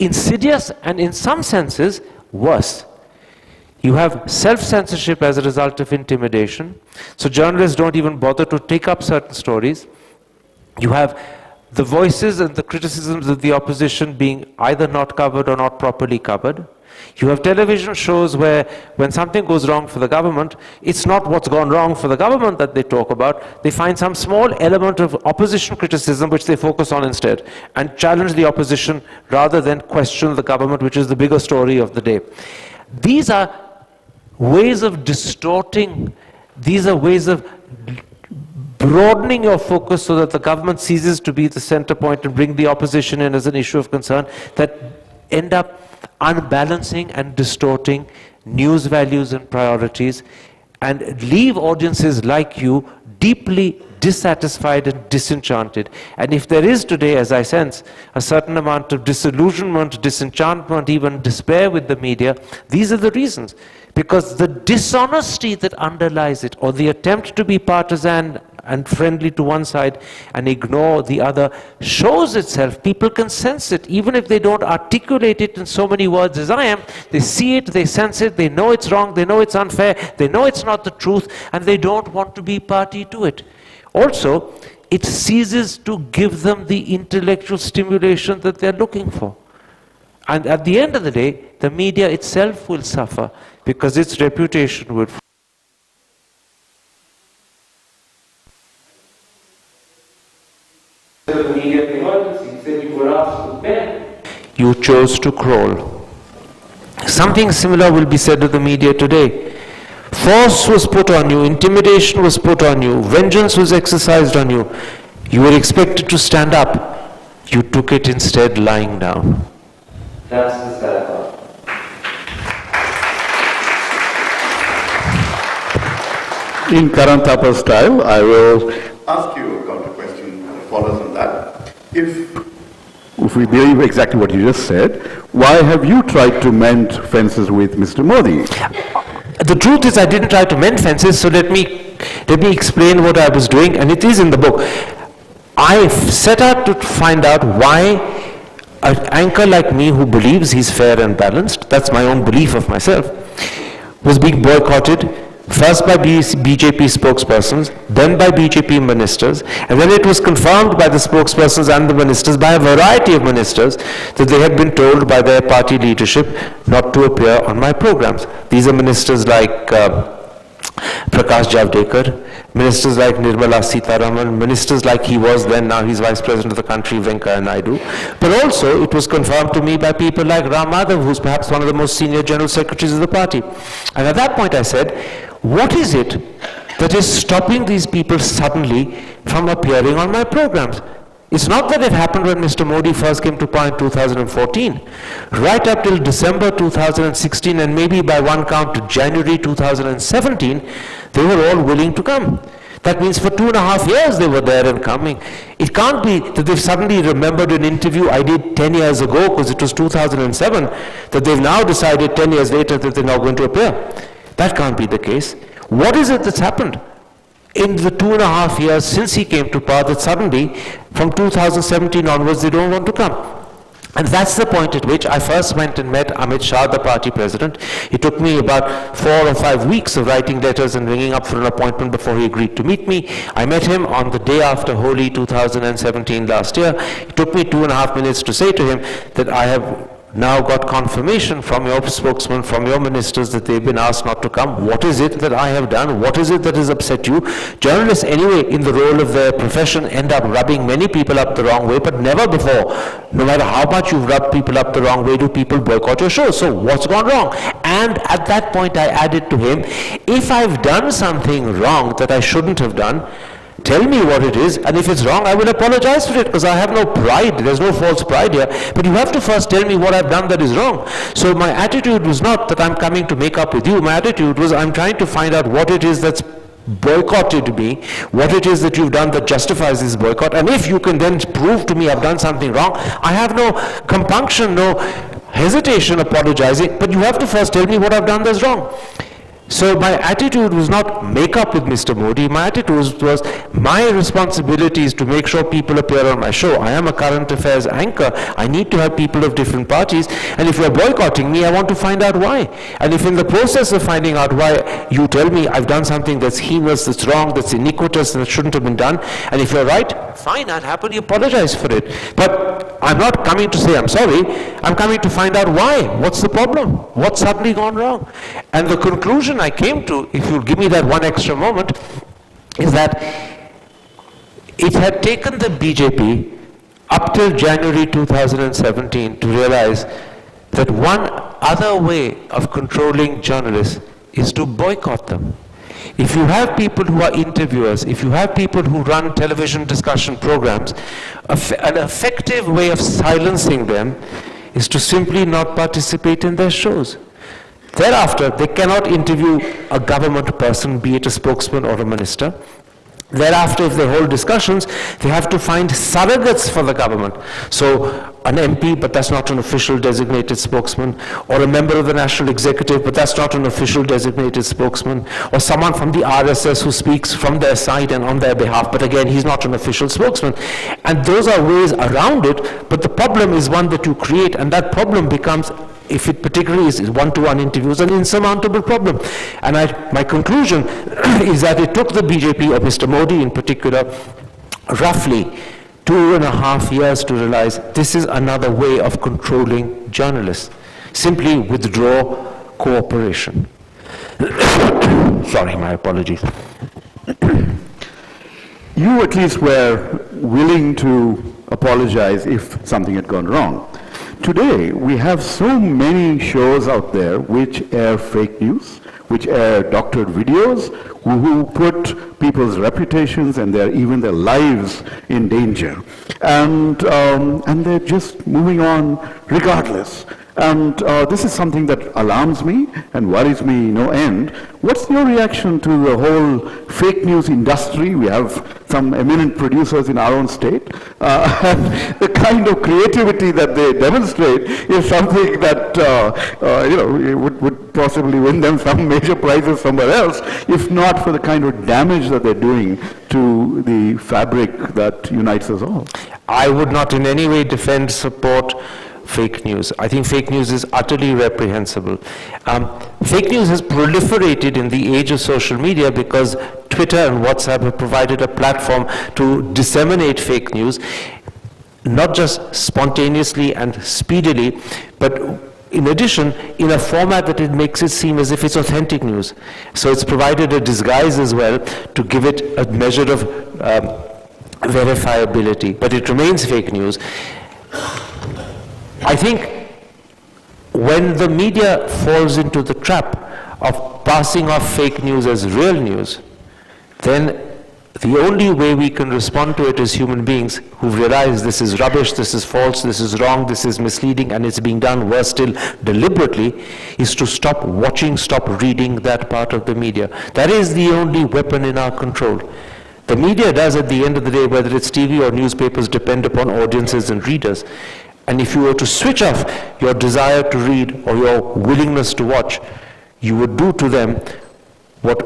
insidious and in some senses worse. You have self-censorship as a result of intimidation. So journalists don't even bother to take up certain stories. You have the voices and the criticisms of the opposition being either not covered or not properly covered. You have television shows where when something goes wrong for the government, it's not what's gone wrong for the government that they talk about. They find some small element of opposition criticism which they focus on instead and challenge the opposition rather than question the government, which is the bigger story of the day. These are ways of distorting, these are ways of broadening your focus so that the government ceases to be the center point and bring the opposition in as an issue of concern, that end up unbalancing and distorting news values and priorities, and leave audiences like you deeply dissatisfied and disenchanted. And if there is today, as I sense, a certain amount of disillusionment, disenchantment, even despair with the media, these are the reasons. Because the dishonesty that underlies it, or the attempt to be partisan and friendly to one side and ignore the other, shows itself. People can sense it, even if they don't articulate it in so many words as I am. They see it, they sense it, they know it's wrong, they know it's unfair, they know it's not the truth, and they don't want to be party to it. Also, it ceases to give them the intellectual stimulation that they're looking for. And at the end of the day, the media itself will suffer because its reputation will. You chose to crawl. Something similar will be said to the media today. Force was put on you, intimidation was put on you, vengeance was exercised on you. You were expected to stand up. You took it instead lying down. That's the sad part. In Karan Thapar style, I will ask you a counter question that follows on that. If if we believe exactly what you just said, why have you tried to mend fences with Mr. Modi? The truth is I didn't try to mend fences, so let me explain what I was doing, and it is in the book. I set out to find out why an anchor like me who believes he's fair and balanced, that's my own belief of myself, was being boycotted, first by BJP spokespersons, then by BJP ministers, and then it was confirmed by the spokespersons and the ministers, by a variety of ministers, that they had been told by their party leadership not to appear on my programs. These are ministers like Prakash Javadekar, ministers like Nirmala Sitharaman, ministers like he was then, now he's Vice President of the country, Venkaiah Naidu. But also it was confirmed to me by people like Ram Madhav, who's perhaps one of the most senior general secretaries of the party. And at that point I said, what is it that is stopping these people suddenly from appearing on my programs? It's not that it happened when Mr. Modi first came to power in 2014. Right up till December 2016, and maybe by one count to January 2017, they were all willing to come. That means for 2.5 years they were there and coming. It can't be that they've suddenly remembered an interview I did 10 years ago, because it was 2007, that they've now decided 10 years later that they're not going to appear. That can't be the case. What is it that's happened in the 2.5 years since he came to power that suddenly, from 2017 onwards, they don't want to come? And that's the point at which I first went and met Amit Shah, the party president. It took me about 4 or 5 weeks of writing letters and ringing up for an appointment before he agreed to meet me. I met him on the day after Holi 2017 last year. It took me 2.5 minutes to say to him that I have now got confirmation from your spokesman, from your ministers, that they've been asked not to come. What is it that I have done? What is it that has upset you? Journalists anyway, in the role of their profession, end up rubbing many people up the wrong way, but never before, no matter how much you've rubbed people up the wrong way, do people boycott your show. So what's gone wrong? And at that point I added to him, if I've done something wrong that I shouldn't have done, tell me what it is, and if it's wrong, I will apologize for it, because I have no pride. There's no false pride here. But you have to first tell me what I've done that is wrong. So my attitude was not that I'm coming to make up with you. My attitude was I'm trying to find out what it is that's boycotted me, what it is that you've done that justifies this boycott. And if you can then prove to me I've done something wrong, I have no compunction, no hesitation apologizing, but you have to first tell me what I've done that's wrong. So my attitude was not make up with Mr. Modi. My attitude was my responsibility is to make sure people appear on my show. I am a current affairs anchor. I need to have people of different parties. And if you're boycotting me, I want to find out why. And if in the process of finding out why you tell me I've done something that's heinous, that's wrong, that's iniquitous, and that shouldn't have been done, and if you're right, fine, I'll happily apologize for it. But I'm not coming to say I'm sorry. I'm coming to find out why. What's the problem? What's suddenly gone wrong? And the conclusion I came to, if you'll give me that one extra moment, is that it had taken the BJP up till January 2017 to realize that one other way of controlling journalists is to boycott them. If you have people who are interviewers, if you have people who run television discussion programs, an effective way of silencing them is to simply not participate in their shows. Thereafter, they cannot interview a government person, be it a spokesman or a minister. Thereafter, if they hold discussions, they have to find surrogates for the government. So an MP, but that's not an official designated spokesman, or a member of the National Executive, but that's not an official designated spokesman, or someone from the RSS who speaks from their side and on their behalf, but again, he's not an official spokesman. And those are ways around it, but the problem is one that you create, and that problem becomes, if it particularly is one-to-one interviews, an insurmountable problem. And my conclusion is that it took the BJP, or Mr. Modi in particular, roughly 2.5 years to realize this is another way of controlling journalists. Simply withdraw cooperation. Sorry, my apologies. You at least were willing to apologize if something had gone wrong. Today, we have so many shows out there which air fake news, which air doctored videos, who put people's reputations and even their lives in danger. And they're just moving on regardless. And this is something that alarms me and worries me no end. What's your reaction to the whole fake news industry? We have some eminent producers in our own state. And the kind of creativity that they demonstrate is something that would possibly win them some major prizes somewhere else, if not for the kind of damage that they're doing to the fabric that unites us all. I would not in any way defend, support fake news. I think fake news is utterly reprehensible. Fake news has proliferated in the age of social media because Twitter and WhatsApp have provided a platform to disseminate fake news, not just spontaneously and speedily, but in addition, in a format that it makes it seem as if it's authentic news. So it's provided a disguise as well to give it a measure of verifiability, but it remains fake news. I think when the media falls into the trap of passing off fake news as real news, then the only way we can respond to it as human beings who've realized this is rubbish, this is false, this is wrong, this is misleading, and it's being done, worse still, deliberately, is to stop watching, stop reading that part of the media. That is the only weapon in our control. The media does, at the end of the day, whether it's TV or newspapers, depend upon audiences and readers. And if you were to switch off your desire to read or your willingness to watch, you would do to them what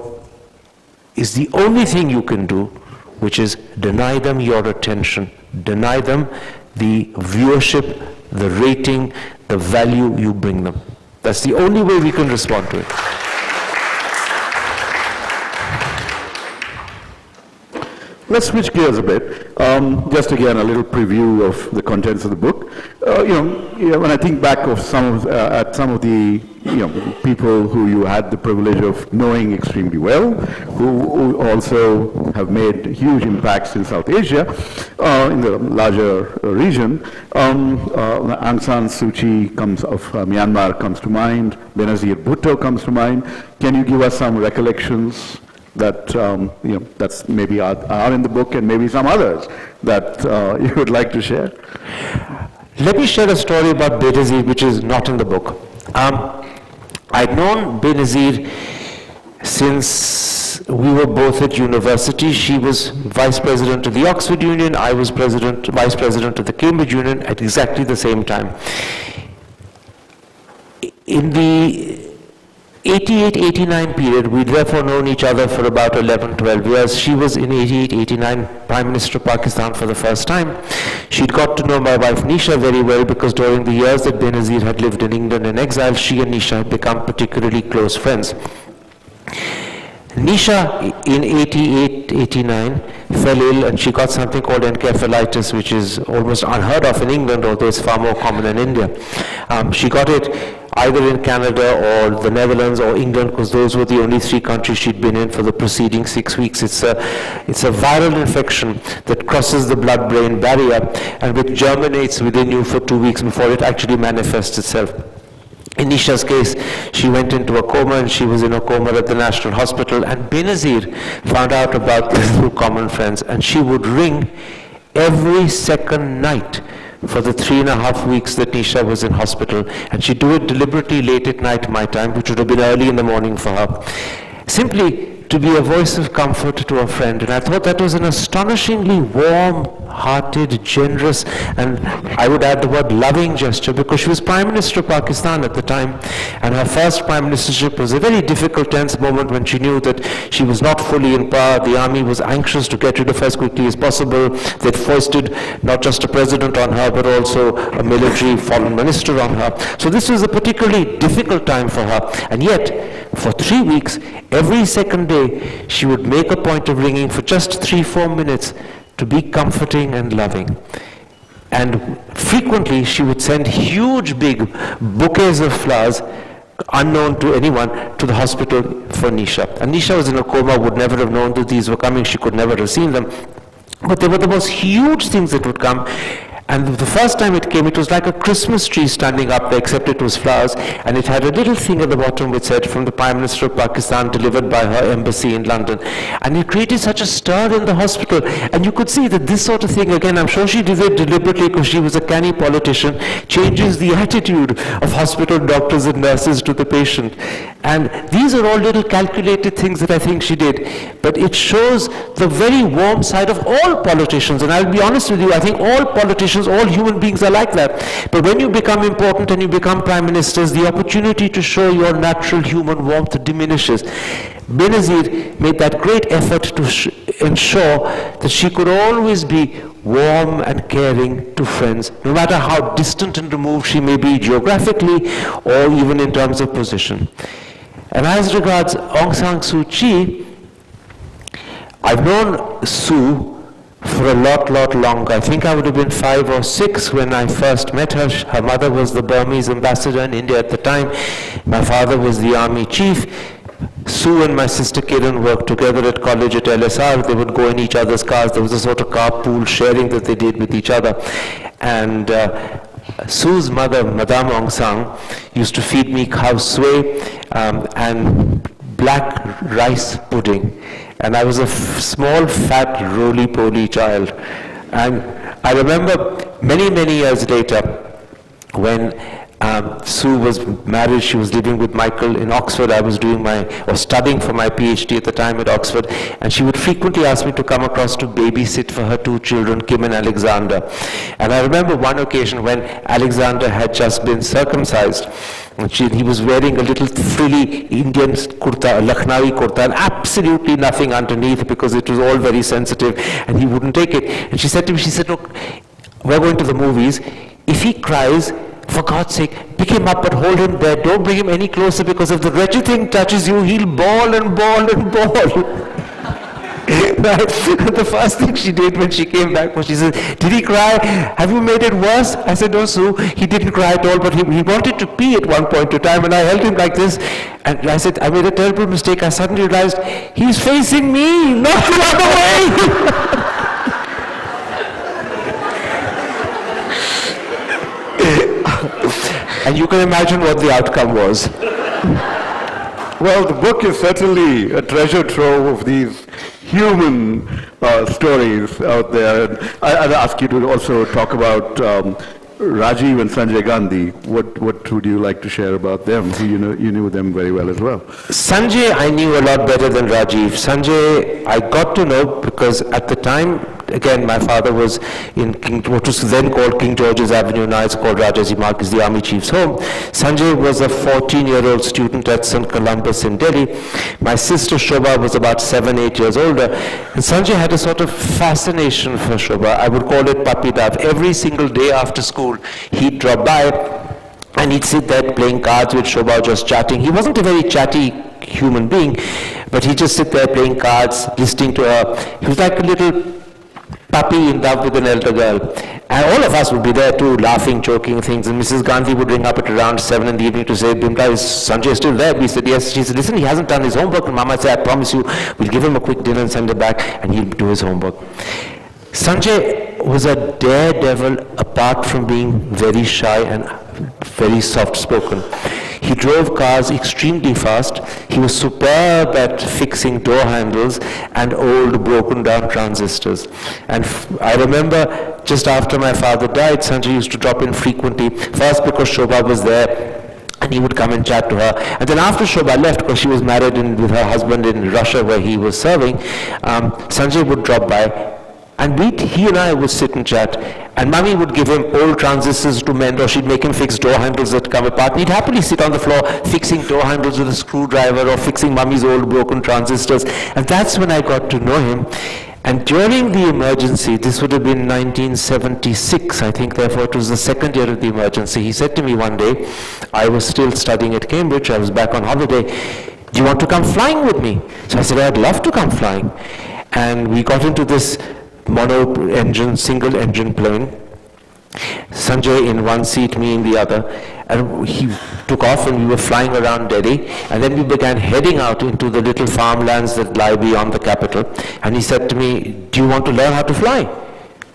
is the only thing you can do, which is deny them your attention, deny them the viewership, the rating, the value you bring them. That's the only way we can respond to it. Let's switch gears a bit. Just again, a little preview of the contents of the book. When I think back of some of the people who you had the privilege of knowing extremely well, who also have made huge impacts in South Asia, in the larger region. Aung San Suu Kyi of Myanmar comes to mind. Benazir Bhutto comes to mind. Can you give us some recollections that that's maybe are in the book, and maybe some others that you would like to share? Let me share a story about Benazir, which is not in the book. I'd known Benazir since we were both at university. She was vice president of the Oxford Union, I was vice president of the Cambridge Union at exactly the same time. In the 88-89 period, we'd therefore known each other for about 11-12 years. She was in 88-89 Prime Minister of Pakistan for the first time. She'd got to know my wife Nisha very well because during the years that Benazir had lived in England in exile, she and Nisha had become particularly close friends. Nisha in 88-89 fell ill and she got something called encephalitis, which is almost unheard of in England, although it's far more common in India. She got it either in Canada or the Netherlands or England, because those were the only 3 countries she'd been in for the preceding 6 weeks. It's a viral infection that crosses the blood-brain barrier and which germinates within you for 2 weeks before it actually manifests itself. In Nisha's case, she went into a coma, and she was in a coma at the National Hospital, and Benazir found out about this through common friends, and she would ring every second night for the 3.5 weeks that Nisha was in hospital, and she'd do it deliberately late at night my time, which would have been early in the morning for her, simply to be a voice of comfort to a friend. And I thought that was an astonishingly warm-hearted, generous, and I would add the word loving gesture, because she was Prime Minister of Pakistan at the time, and her first prime ministership was a very difficult, tense moment when she knew that she was not fully in power. The army was anxious to get rid of her as quickly as possible. They'd foisted not just a president on her, but also a military foreign minister on her. So this was a particularly difficult time for her, and yet for 3 weeks, every second day, she would make a point of ringing for just 3-4 minutes to be comforting and loving. And frequently, she would send huge, big bouquets of flowers, unknown to anyone, to the hospital for Nisha. And Nisha was in a coma, would never have known that these were coming. She could never have seen them. But they were the most huge things that would come. And the first time it came, it was like a Christmas tree standing up there, except it was flowers, and it had a little thing at the bottom which said, "From the Prime Minister of Pakistan, delivered by her embassy in London." And it created such a stir in the hospital. And you could see that this sort of thing, again, I'm sure she did it deliberately because she was a canny politician, changes the attitude of hospital doctors and nurses to the patient. And these are all little calculated things that I think she did. But it shows the very warm side of all politicians. And I'll be honest with you, I think all politicians, all human beings are like that. But when you become important and you become prime ministers, the opportunity to show your natural human warmth diminishes. Benazir made that great effort to ensure that she could always be warm and caring to friends, no matter how distant and removed she may be geographically or even in terms of position. And as regards Aung San Suu Kyi, I've known Sue for a lot longer. I think I would have been 5 or 6 when I first met her. Her mother was the Burmese ambassador in India at the time. My father was the army chief. Sue and my sister Kiran worked together at college at LSR. They would go in each other's cars. There was a sort of carpool sharing that they did with each other. And Sue's mother, Madame Aung San, used to feed me khao sui and black rice pudding. And I was a small, fat, roly-poly child. And I remember many years later when Sue was married, she was living with Michael in Oxford. I was studying for my PhD at the time at Oxford, and she would frequently ask me to come across to babysit for her 2 children, Kim and Alexander. And I remember one occasion when Alexander had just been circumcised, and he was wearing a little frilly Indian kurta, a Lucknowi kurta, and absolutely nothing underneath because it was all very sensitive, and he wouldn't take it. And she said to me, "Look, we're going to the movies. If he cries, for God's sake, pick him up but hold him there. Don't bring him any closer because if the wretched thing touches you, he'll bawl and bawl and bawl." Right? The first thing she did when she came back was she said, "Did he cry? Have you made it worse?" I said, "No, Sue, he didn't cry at all, but he wanted to pee at one point in time, and I held him like this." And I said, "I made a terrible mistake. I suddenly realized he's facing me, not the other way." And you can imagine what the outcome was. Well, the book is certainly a treasure trove of these human stories out there. And I'd ask you to also talk about Rajiv and Sanjay Gandhi. What would you like to share about them? Who you knew them very well as well. Sanjay I knew a lot better than Rajiv. Sanjay I got to know because at the time, again, my father was in what was then called King George's Avenue, now it's called Rajaji Mark, is the army chief's home. Sanjay was a 14-year-old student at St. Columbus in Delhi. My sister Shobha was about 7-8 years older. And Sanjay had a sort of fascination for Shobha. I would call it puppy love. Every single day after school, he'd drop by and he'd sit there playing cards with Shobha, just chatting. He wasn't a very chatty human being, but he'd just sit there playing cards, listening to her. He was like a little puppy in love with an elder girl. And all of us would be there too, laughing, joking things. And Mrs. Gandhi would ring up at around 7 in the evening to say, "Bimta, is Sanjay still there?" We said, "Yes." She said, "Listen, he hasn't done his homework." And Mama said, "I promise you, we'll give him a quick dinner and send him back, and he'll do his homework." Sanjay was a daredevil apart from being very shy and very soft-spoken. He drove cars extremely fast. He was superb at fixing door handles and old broken down transistors. And I remember just after my father died, Sanjay used to drop in frequently, first because Shobha was there, and he would come and chat to her. And then after Shobha left, because she was married with her husband in Russia where he was serving, Sanjay would drop by, and he and I would sit and chat. And Mummy would give him old transistors to mend, or she'd make him fix door handles that come apart. And he'd happily sit on the floor fixing door handles with a screwdriver or fixing Mummy's old broken transistors. And that's when I got to know him. And during the emergency, this would have been 1976, I think, therefore it was the second year of the emergency, he said to me one day, I was still studying at Cambridge, I was back on holiday, "Do you want to come flying with me?" So I said, "I'd love to come flying." And we got into this mono-engine, single-engine plane. Sanjay in one seat, me in the other. And he took off and we were flying around Delhi. And then we began heading out into the little farmlands that lie beyond the capital. And he said to me, "Do you want to learn how to fly?"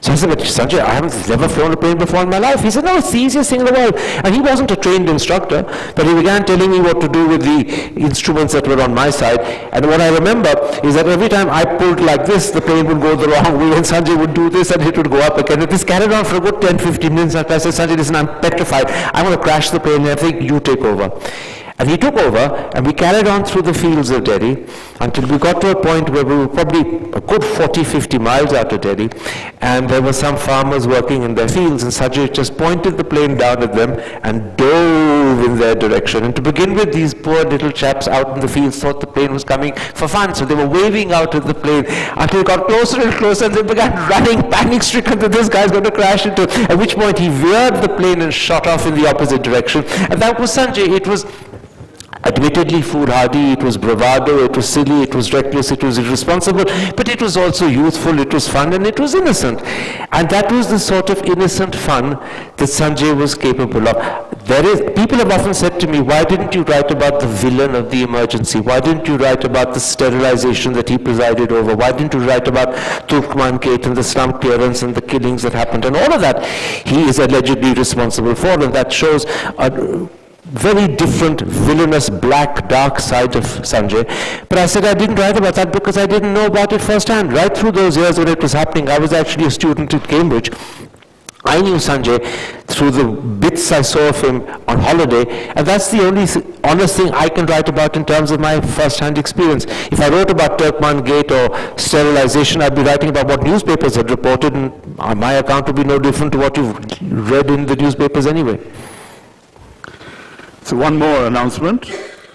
So I said, but Sanjay, I haven't never flown a plane before in my life. He said, no, it's the easiest thing in the world. And he wasn't a trained instructor, but he began telling me what to do with the instruments that were on my side. And what I remember is that every time I pulled like this, the plane would go the wrong way, and Sanjay would do this, and it would go up again. And this carried on for a good 10, 15 minutes. And I said, Sanjay, listen, I'm petrified. I'm going to crash the plane, and I think you take over. And he took over, and we carried on through the fields of Delhi until we got to a point where we were probably a good 40, 50 miles out of Delhi, and there were some farmers working in their fields, and Sanjay just pointed the plane down at them and dove in their direction. And to begin with, these poor little chaps out in the fields thought the plane was coming for fun, so they were waving out at the plane until it got closer and closer, and they began running, panic-stricken that this guy's going to crash into, at which point he veered the plane and shot off in the opposite direction. And that was Sanjay. It was admittedly foolhardy, it was bravado, it was silly, it was reckless, it was irresponsible, but it was also youthful, it was fun, and it was innocent. And that was the sort of innocent fun that Sanjay was capable of. People have often said to me, why didn't you write about the villain of the emergency? Why didn't you write about the sterilization that he presided over? Why didn't you write about Turkman Gate and the slum clearance and the killings that happened? And all of that he is allegedly responsible for, and that shows a very different, villainous, black, dark side of Sanjay. But I said I didn't write about that because I didn't know about it firsthand. Right through those years when it was happening, I was actually a student at Cambridge. I knew Sanjay through the bits I saw of him on holiday, and that's the only honest thing I can write about in terms of my first-hand experience. If I wrote about Turkman Gate or sterilization, I'd be writing about what newspapers had reported, and my account would be no different to what you've read in the newspapers anyway. So one more announcement.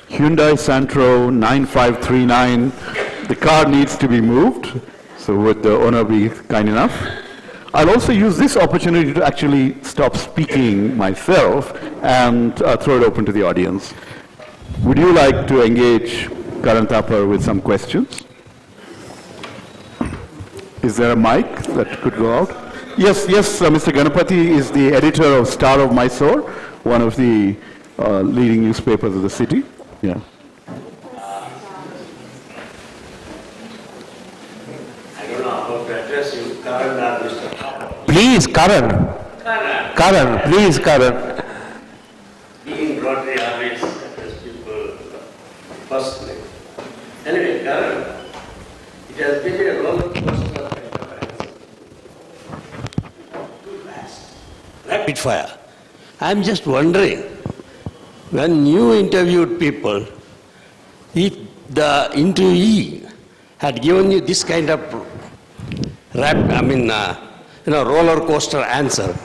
Hyundai Santro 9539. The car needs to be moved. So would the owner be kind enough? I'll also use this opportunity to actually stop speaking myself and throw it open to the audience. Would you like to engage Karan Thapar with some questions? Is there a mic that could go out? Yes, Mr. Ganapati is the editor of Star of Mysore, one of the leading newspapers of the city. Yeah. I don't know how to address you, Karan or Mr. Thapar. Please, Karan. Karan, please, Karan. Being Rotary always address people personally. Anyway, Karan, it has been a roller coaster kind of answer. Too fast. Rapid fire. I'm just wondering, when you interviewed people, if the interviewee had given you this kind of roller coaster answer,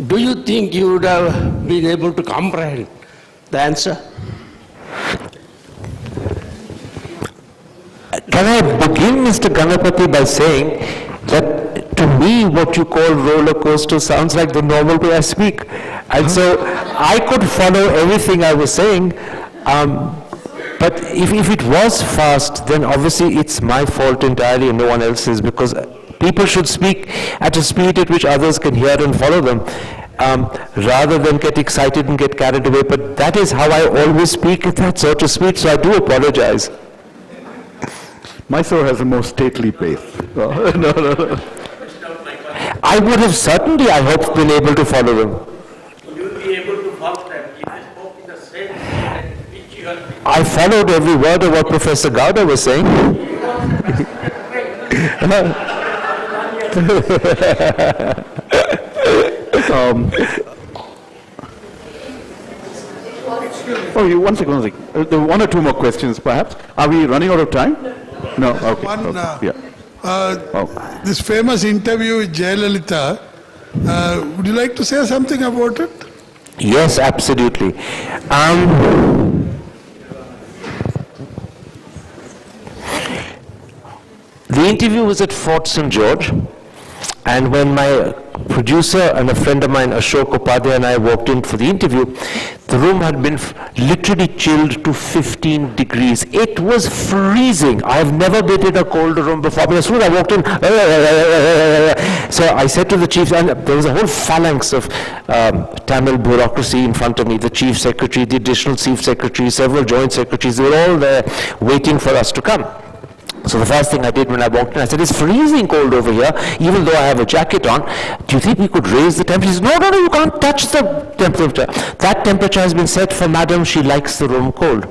do you think you would have been able to comprehend the answer? Can I begin, Mr. Ganapati, by saying that to me what you call roller coaster sounds like the normal way I speak. And so I could follow everything I was saying, but if it was fast, then obviously it's my fault entirely and no one else's, because people should speak at a speed at which others can hear and follow them, rather than get excited and get carried away. But that is how I always speak at that sort of speed, so I do apologize. Mysore has a more stately pace. No. I would have certainly, I hope, been able to follow them. You'll be able to follow them if they spoke in the same way which you are. I followed every word of what Professor Gowda was saying. One second. One or two more questions, perhaps. Are we running out of time? No. Okay. This famous interview with Jayalalithaa, would you like to say something about it? Yes, absolutely. The interview was at Fort St. George, and when my producer and a friend of mine, Ashok Upadhyay, and I walked in for the interview, the room had been literally chilled to 15 degrees. It was freezing. I've never been in a colder room before. But as soon as I walked in, so I said to the chief, and there was a whole phalanx of Tamil bureaucracy in front of me, the chief secretary, the additional chief secretary, several joint secretaries, they were all there waiting for us to come. So the first thing I did when I walked in, I said, it's freezing cold over here, even though I have a jacket on. Do you think we could raise the temperature? She said, no, you can't touch the temperature. That temperature has been set for Madam. She likes the room cold.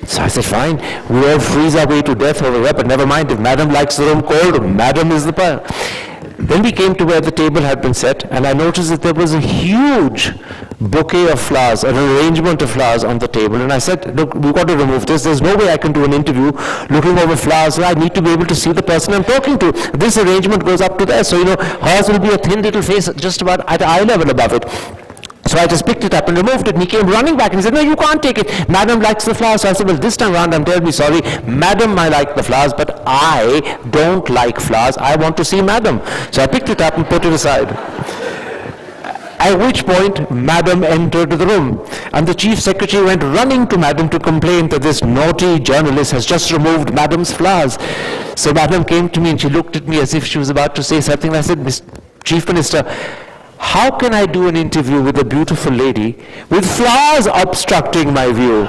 So I said, fine, we all freeze our way to death over here, but never mind, if Madam likes the room cold, Madam is the power. Then we came to where the table had been set, and I noticed that there was a huge bouquet of flowers, an arrangement of flowers on the table. And I said, look, we've got to remove this. There's no way I can do an interview looking over flowers. I need to be able to see the person I'm talking to. This arrangement goes up to there. So, hers will be a thin little face just about at eye level above it. So I just picked it up and removed it, and he came running back and he said, no, you can't take it. Madam likes the flowers. So I said, well, this time around, I'm terribly sorry. Madam, I like the flowers, but I don't like flowers. I want to see Madam. So I picked it up and put it aside. At which point, Madam entered the room, and the Chief Secretary went running to Madam to complain that this naughty journalist has just removed Madam's flowers. So Madam came to me and she looked at me as if she was about to say something. I said, Chief Minister, how can I do an interview with a beautiful lady with flowers obstructing my view?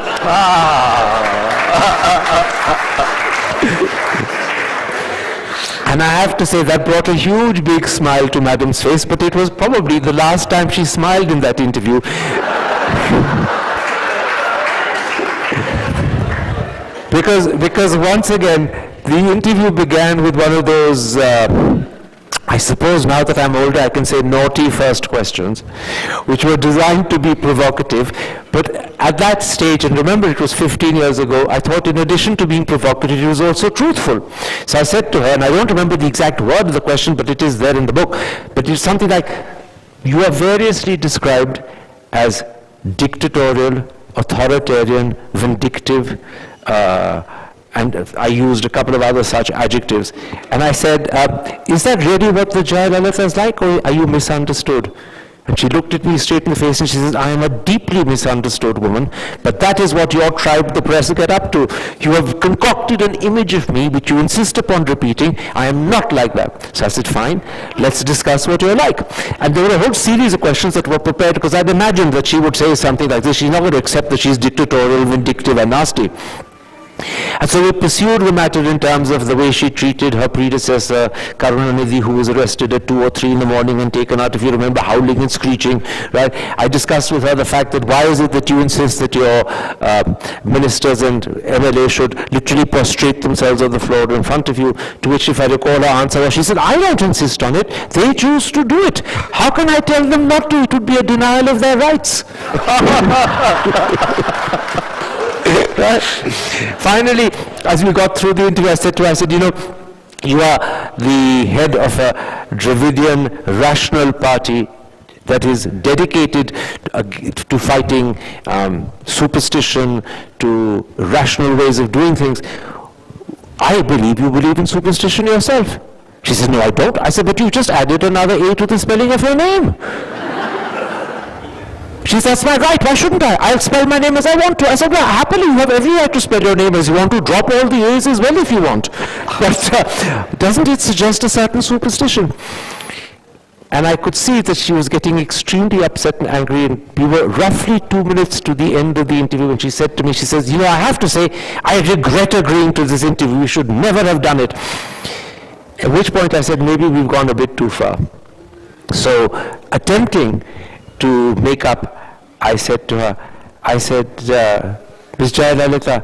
And I have to say that brought a huge big smile to Madam's face, but it was probably the last time she smiled in that interview. because once again, the interview began with one of those I suppose now that I'm older, I can say naughty first questions, which were designed to be provocative. But at that stage, and remember it was 15 years ago, I thought in addition to being provocative, it was also truthful. So I said to her, and I don't remember the exact word of the question, but it is there in the book, but it's something like, you are variously described as dictatorial, authoritarian, vindictive, and I used a couple of other such adjectives. And I said, is that really what the Jayalalithaa is like, or are you misunderstood? And she looked at me straight in the face and she says, I am a deeply misunderstood woman, but that is what your tribe, the press, get up to. You have concocted an image of me which you insist upon repeating. I am not like that. So I said, fine, let's discuss what you're like. And there were a whole series of questions that were prepared because I'd imagined that she would say something like this. She's not going to accept that she's dictatorial, vindictive, and nasty. And so we pursued the matter in terms of the way she treated her predecessor, Karunanidhi, who was arrested at 2 or 3 in the morning and taken out, if you remember, howling and screeching, right? I discussed with her the fact that why is it that you insist that your ministers and MLA should literally prostrate themselves on the floor in front of you, to which, if I recall her answer, she said, I don't insist on it, they choose to do it. How can I tell them not to? It would be a denial of their rights. Right? Finally, as we got through the interview, I said to her, you are the head of a Dravidian rational party that is dedicated to fighting superstition, to rational ways of doing things. I believe you believe in superstition yourself. She said, no, I don't. I said, but you just added another A to the spelling of your name. She said, that's my right, why shouldn't I? I'll spell my name as I want to. I said, well, happily, you have every right to spell your name as you want to. Drop all the A's as well if you want. But doesn't it suggest a certain superstition? And I could see that she was getting extremely upset and angry, and we were roughly 2 minutes to the end of the interview, and she said to me, she says, I have to say, I regret agreeing to this interview. We should never have done it. At which point I said, maybe we've gone a bit too far. So, attempting to make up, I said to her, Ms. Jayalalithaa,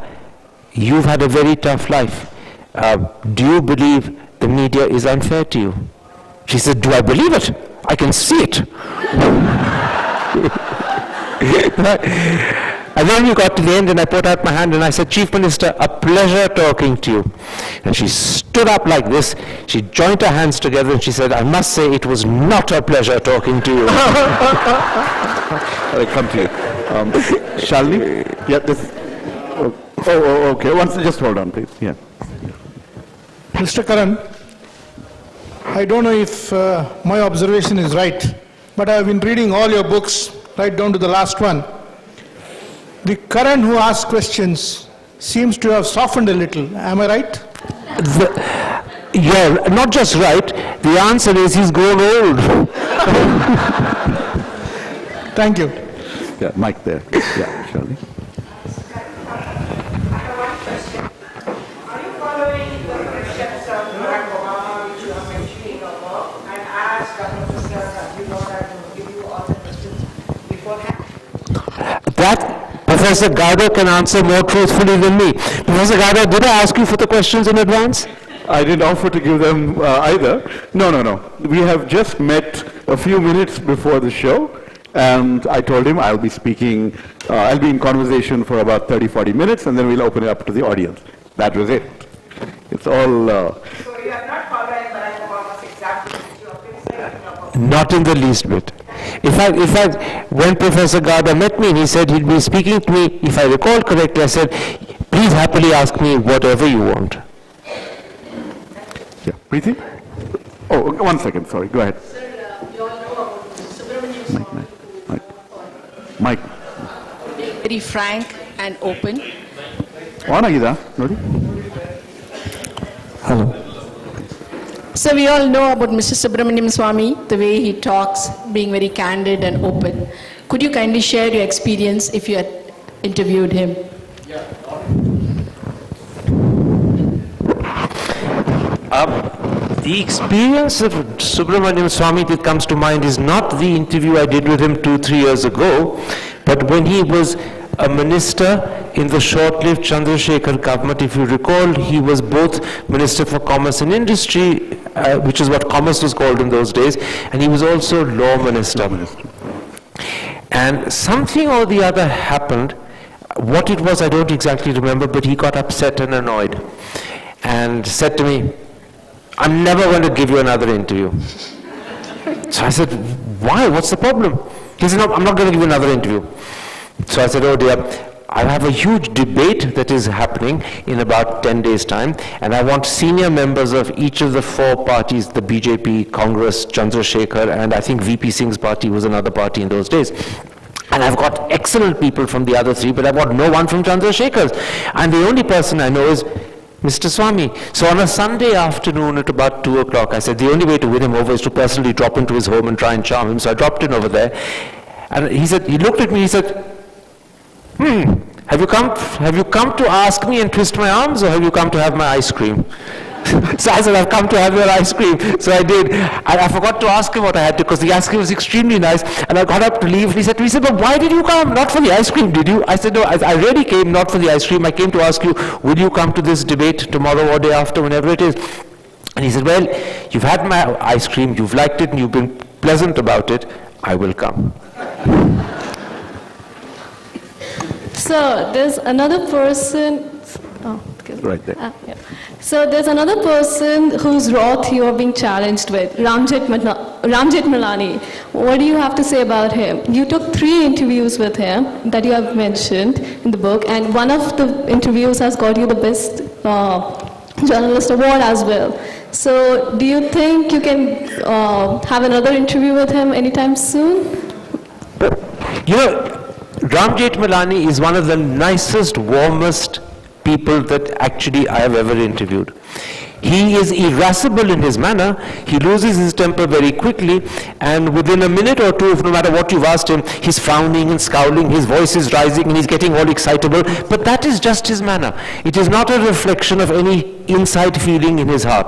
you've had a very tough life. Do you believe the media is unfair to you? She said, do I believe it? I can see it. And then we got to the end and I put out my hand and I said, Chief Minister, a pleasure talking to you. And she stood up like this, she joined her hands together and she said, I must say it was not a pleasure talking to you. I'll come to you. Shalini? Yeah, this. Okay. Just hold on, please. Yeah. Mr. Karan, I don't know if my observation is right, but I have been reading all your books, right down to the last one. The Karan who asks questions seems to have softened a little. Am I right? Yeah, not just right. The answer is he's grown old. Thank you. Yeah, Mike there. Yeah, Shalini. Professor Gowda can answer more truthfully than me. Professor Gowda, did I ask you for the questions in advance? I didn't offer to give them either. No. We have just met a few minutes before the show, and I told him I'll be speaking, I'll be in conversation for about 30-40 minutes, and then we'll open it up to the audience. That was it. It's all... So you are not following Barack Obama's example that you are criticizing? Not in the least bit. In fact, when Professor Gowda met me and he said he'd be speaking to me, if I recall correctly, I said, please happily ask me whatever you want. Yeah, Preeti? Oh, 1 second, sorry, go ahead. Sir, you all know about Subramanian Swamy. Mike. Very frank and open. Hello. So we all know about Mr. Subramanian Swamy, the way he talks, being very candid and open. Could you kindly share your experience if you had interviewed him? The experience of Subramanian Swamy that comes to mind is not the interview I did with him 2-3 years ago, but when he was a minister in the short-lived Chandrasekhar government. If you recall, he was both Minister for Commerce and Industry, which is what commerce was called in those days, and he was also Law Minister. And something or the other happened. What it was, I don't exactly remember, but he got upset and annoyed and said to me, I'm never going to give you another interview. So I said, why? What's the problem? He said, no, I'm not going to give you another interview. So I said, oh dear, I'll have a huge debate that is happening in about 10 days' time, and I want senior members of each of the 4 parties, the BJP, Congress, Chandrasekhar, and I think VP Singh's party was another party in those days. And I've got excellent people from the other 3, but I've got no one from Chandrasekhar's. And the only person I know is Mr. Swamy. So on a Sunday afternoon at about 2 o'clock, I said the only way to win him over is to personally drop into his home and try and charm him. So I dropped in over there. And he said, he looked at me, he said, have you come to ask me and twist my arms, or have you come to have my ice cream? So I said, I've come to have your ice cream. So I did. I forgot to ask him what I had to, because the ice cream was extremely nice. And I got up to leave. And he said to me, but why did you come? Not for the ice cream, did you? I said, no, I really came not for the ice cream. I came to ask you, will you come to this debate tomorrow or day after, whenever it is? And he said, well, you've had my ice cream, you've liked it, and you've been pleasant about it. I will come. So there's another person. Right there. Yeah. So there's another person whose wrath you are being challenged with, Ram Jethmalani. What do you have to say about him? You took 3 interviews with him that you have mentioned in the book, and one of the interviews has got you the best journalist award as well. So do you think you can have another interview with him anytime soon? You know, Ram Jethmalani is one of the nicest, warmest people that actually I have ever interviewed. He is irascible in his manner. He loses his temper very quickly, and within a minute or two, no matter what you've asked him, he's frowning and scowling, his voice is rising, and he's getting all excitable. But that is just his manner. It is not a reflection of any inside feeling in his heart.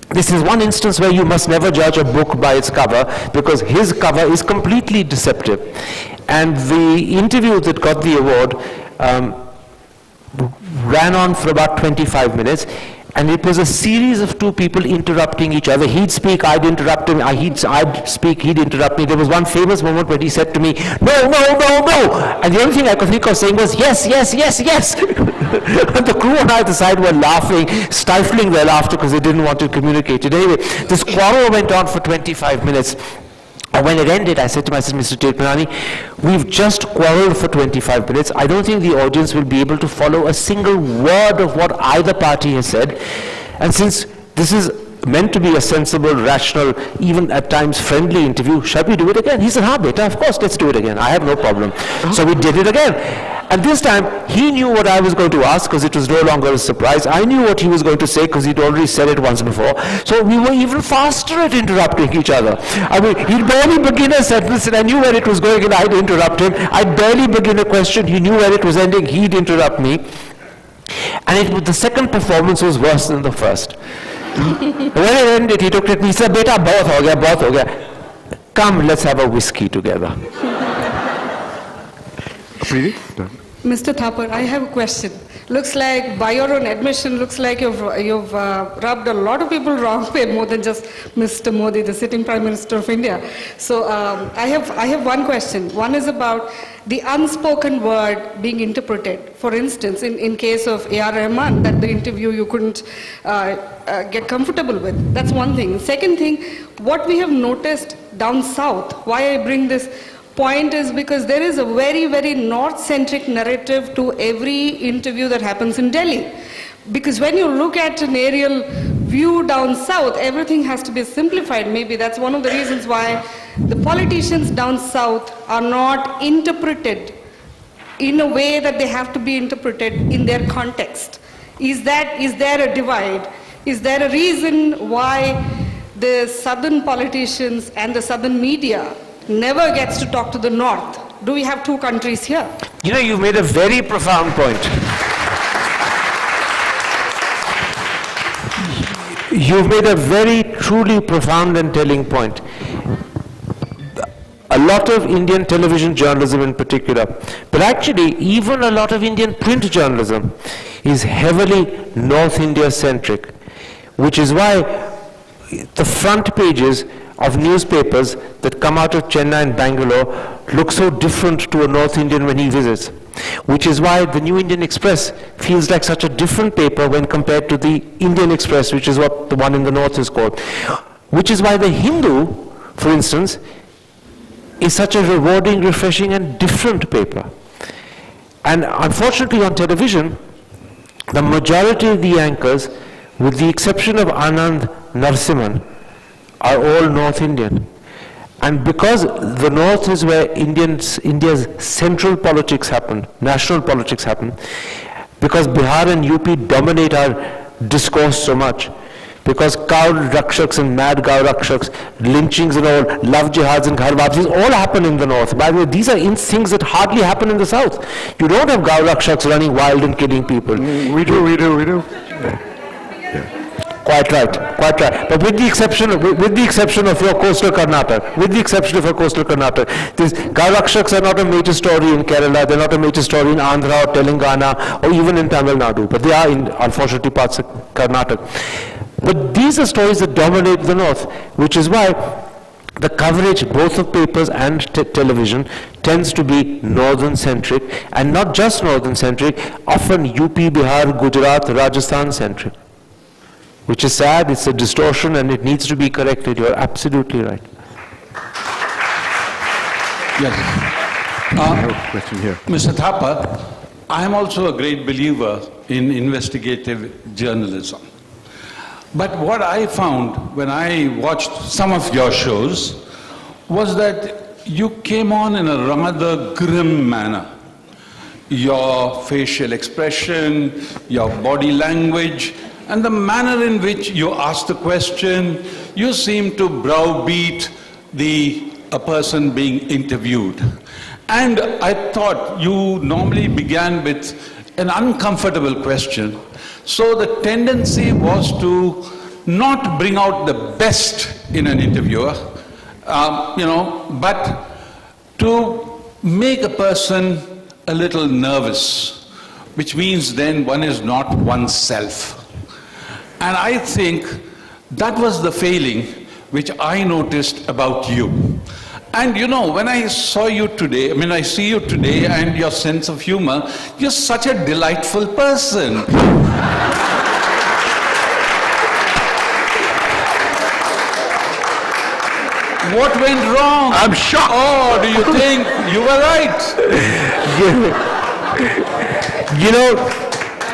This is one instance where you must never judge a book by its cover, because his cover is completely deceptive. And the interview that got the award ran on for about 25 minutes, and it was a series of 2 people interrupting each other. He'd speak, I'd interrupt him, I'd speak, he'd interrupt me. There was one famous moment where he said to me, no, no, no, no, and the only thing I could think of saying was, yes, yes, yes, yes. And the crew on either side were laughing, stifling their laughter because they didn't want to communicate it. Anyway, this quarrel went on for 25 minutes. And when it ended, I said to myself, Mr. Jethmalani, we've just quarreled for 25 minutes. I don't think the audience will be able to follow a single word of what either party has said. And since this is meant to be a sensible, rational, even at times friendly interview, shall we do it again? He said, हाँ beta, of course, let's do it again. I have no problem. So we did it again. And this time, he knew what I was going to ask, because it was no longer a surprise. I knew what he was going to say, because he'd already said it once before. So we were even faster at interrupting each other. I mean, he'd barely begin a sentence, and I knew where it was going, and I'd interrupt him. I'd barely begin a question, he knew where it was ending, he'd interrupt me. And the second performance was worse than the first. When it ended, he looked at me, he said, beta, bahut ho gaya. Come, let's have a whiskey together. Mr. Thapar, I have a question. Looks like, by your own admission, looks like you've rubbed a lot of people wrong way, more than just Mr. Modi, the sitting Prime Minister of India. So I have one question. One is about the unspoken word being interpreted. For instance, in case of A.R. Rahman, that the interview you couldn't get comfortable with. That's one thing. Second thing, what we have noticed down south, why I bring this point is because there is a very, very north-centric narrative to every interview that happens in Delhi. Because when you look at an aerial view down south, everything has to be simplified. Maybe that's one of the reasons why the politicians down south are not interpreted in a way that they have to be interpreted in their context. Is there a divide? Is there a reason why the southern politicians and the southern media never gets to talk to the north? Do we have two countries here? You know, you made a very profound point. You've made a very truly profound and telling point. A lot of Indian television journalism in particular, but actually even a lot of Indian print journalism is heavily North India centric, which is why the front pages of newspapers that come out of Chennai and Bangalore look so different to a North Indian when he visits. Which is why the New Indian Express feels like such a different paper when compared to the Indian Express, which is what the one in the north is called. Which is why the Hindu, for instance, is such a rewarding, refreshing and different paper. And unfortunately on television, the majority of the anchors, with the exception of Anand Narasimhan, are all North Indian. And because the North is where India's central politics happen, national politics happen, because Bihar and UP dominate our discourse so much, because cow rakshaks and mad cow rakshaks, lynchings and all, love jihads and ghar wapsis all happen in the North. By the way, these are things that hardly happen in the South. You don't have cow rakshaks running wild and killing people. We do. Quite right. But with the exception of your coastal Karnataka, these Garakshaks are not a major story in Kerala, they're not a major story in Andhra or Telangana or even in Tamil Nadu, but they are in, unfortunately, parts of Karnataka. But these are stories that dominate the North, which is why the coverage, both of papers and television, tends to be northern-centric, and not just northern-centric, often UP, Bihar, Gujarat, Rajasthan-centric. Which is sad, it's a distortion and it needs to be corrected. You're absolutely right. Yes. Question here. Mr. Thapar, I am also a great believer in investigative journalism. But what I found when I watched some of your shows was that you came on in a rather grim manner. Your facial expression, your body language, and the manner in which you asked the question, you seem to browbeat a person being interviewed. And I thought you normally began with an uncomfortable question. So the tendency was to not bring out the best in an interviewer, but to make a person a little nervous, which means then one is not oneself. And I think that was the failing which I noticed about you. And when I saw you today, I see you today and your sense of humor, you're such a delightful person. What went wrong? I'm shocked. Oh, do you think you were right?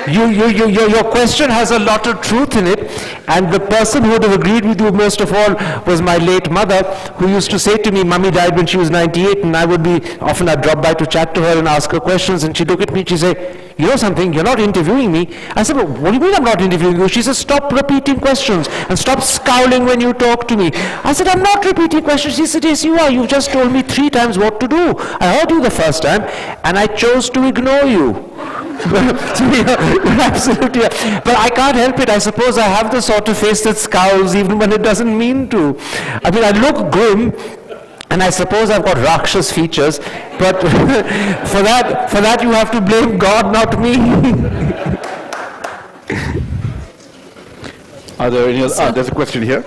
Your question has a lot of truth in it, and the person who would have agreed with you most of all was my late mother, who used to say to me, Mummy died when she was 98, and I'd drop by to chat to her and ask her questions, and she'd look at me and she'd say, you know something, you're not interviewing me. I said, well, what do you mean I'm not interviewing you? She said, stop repeating questions and stop scowling when you talk to me. I said, I'm not repeating questions. She said, yes, you are. You've just told me 3 times what to do. I heard you the first time, and I chose to ignore you. Absolutely. But I can't help it. I suppose I have the sort of face that scowls even when it doesn't mean to. I look grim, and And I suppose I've got Rakshas features, but for that you have to blame God, not me. Are there any other? There's a question here.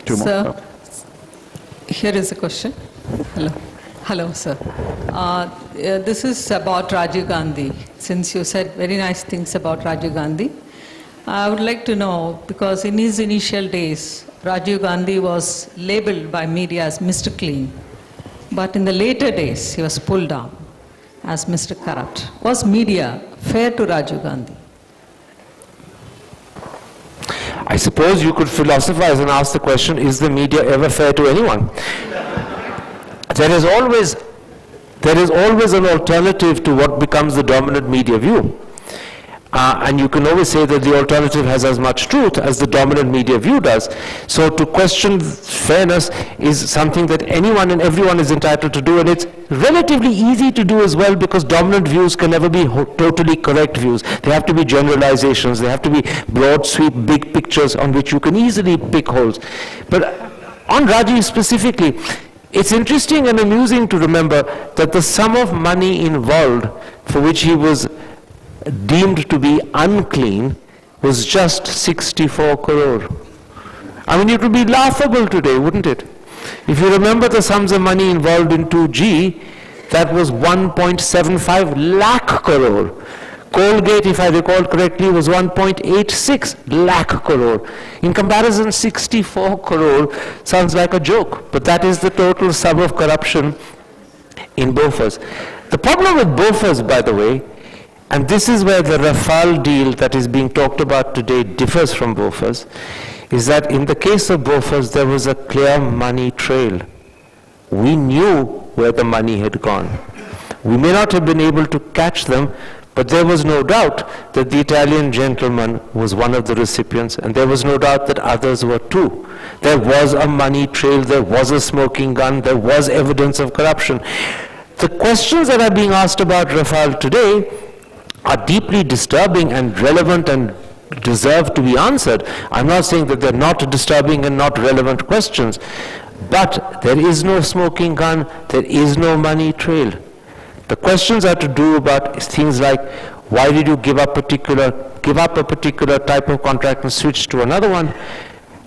Two more. Sir, here is a question. Hello. Hello, sir. This is about Rajiv Gandhi. Since you said very nice things about Rajiv Gandhi, I would like to know, because in his initial days, Rajiv Gandhi was labeled by media as Mr. Clean. But in the later days, he was pulled down as Mr. Corrupt. Was media fair to Rajiv Gandhi? I suppose you could philosophize and ask the question, is the media ever fair to anyone? There is always an alternative to what becomes the dominant media view. And you can always say that the alternative has as much truth as the dominant media view does. So to question fairness is something that anyone and everyone is entitled to do, and it's relatively easy to do as well, because dominant views can never be totally correct views. They have to be generalizations, they have to be broad sweep, big pictures on which you can easily pick holes. But on Rajiv specifically, it's interesting and amusing to remember that the sum of money involved for which he was deemed to be unclean was just 64 crore. I mean, it would be laughable today, wouldn't it? If you remember the sums of money involved in 2G, that was 1.75 lakh crore. Colgate, if I recall correctly, was 1.86 lakh crore. In comparison, 64 crore sounds like a joke, but that is the total sum of corruption in Bofors. The problem with Bofors, by the way, and this is where the Rafale deal that is being talked about today differs from Bofors, is that in the case of Bofors, there was a clear money trail. We knew where the money had gone. We may not have been able to catch them, but there was no doubt that the Italian gentleman was one of the recipients, and there was no doubt that others were too. There was a money trail, there was a smoking gun, there was evidence of corruption. The questions that are being asked about Rafale today are deeply disturbing and relevant and deserve to be answered. I'm not saying that they're not disturbing and not relevant questions, but there is no smoking gun, there is no money trail. The questions are to do about things like, why did you give up a particular type of contract and switch to another one?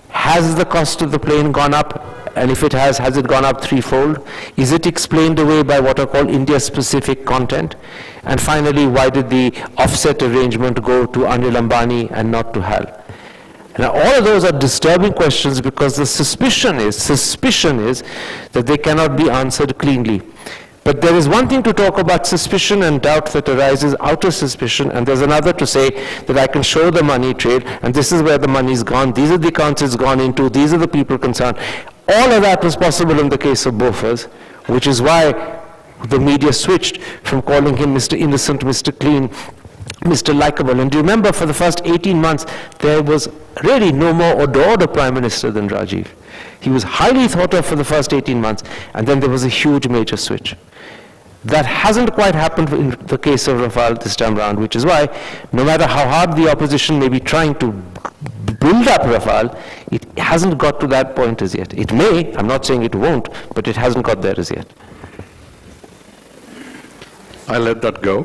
Has the cost of the plane gone up? And if it has it gone up threefold? Is it explained away by what are called India-specific content? And finally, why did the offset arrangement go to Anil Ambani and not to Hal? Now, all of those are disturbing questions, because the suspicion is that they cannot be answered cleanly. But there is one thing to talk about suspicion and doubt that arises out of suspicion, and there's another to say that I can show the money trail, and this is where the money's gone, these are the accounts it's gone into, these are the people concerned. All of that was possible in the case of Bofors, which is why the media switched from calling him Mr. Innocent, Mr. Clean, Mr. Likeable. And do you remember, for the first 18 months, there was really no more adored a prime minister than Rajiv. He was highly thought of for the first 18 months, and then there was a huge major switch. That hasn't quite happened in the case of Rafale this time around, which is why, no matter how hard the opposition may be trying to build up Rafale, it hasn't got to that point as yet. It may, I'm not saying it won't, but it hasn't got there as yet. I'll let that go.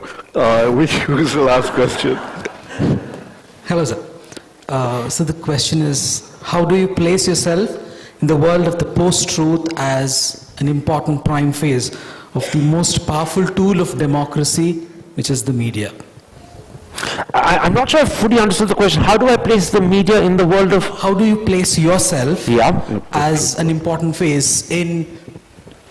Which was the last question? Hello, sir. So the question is, how do you place yourself in the world of the post-truth as an important prime phase of the most powerful tool of democracy, which is the media? I'm not sure I fully understood the question. How do I place the media in the world of... How do you place yourself as an important phase in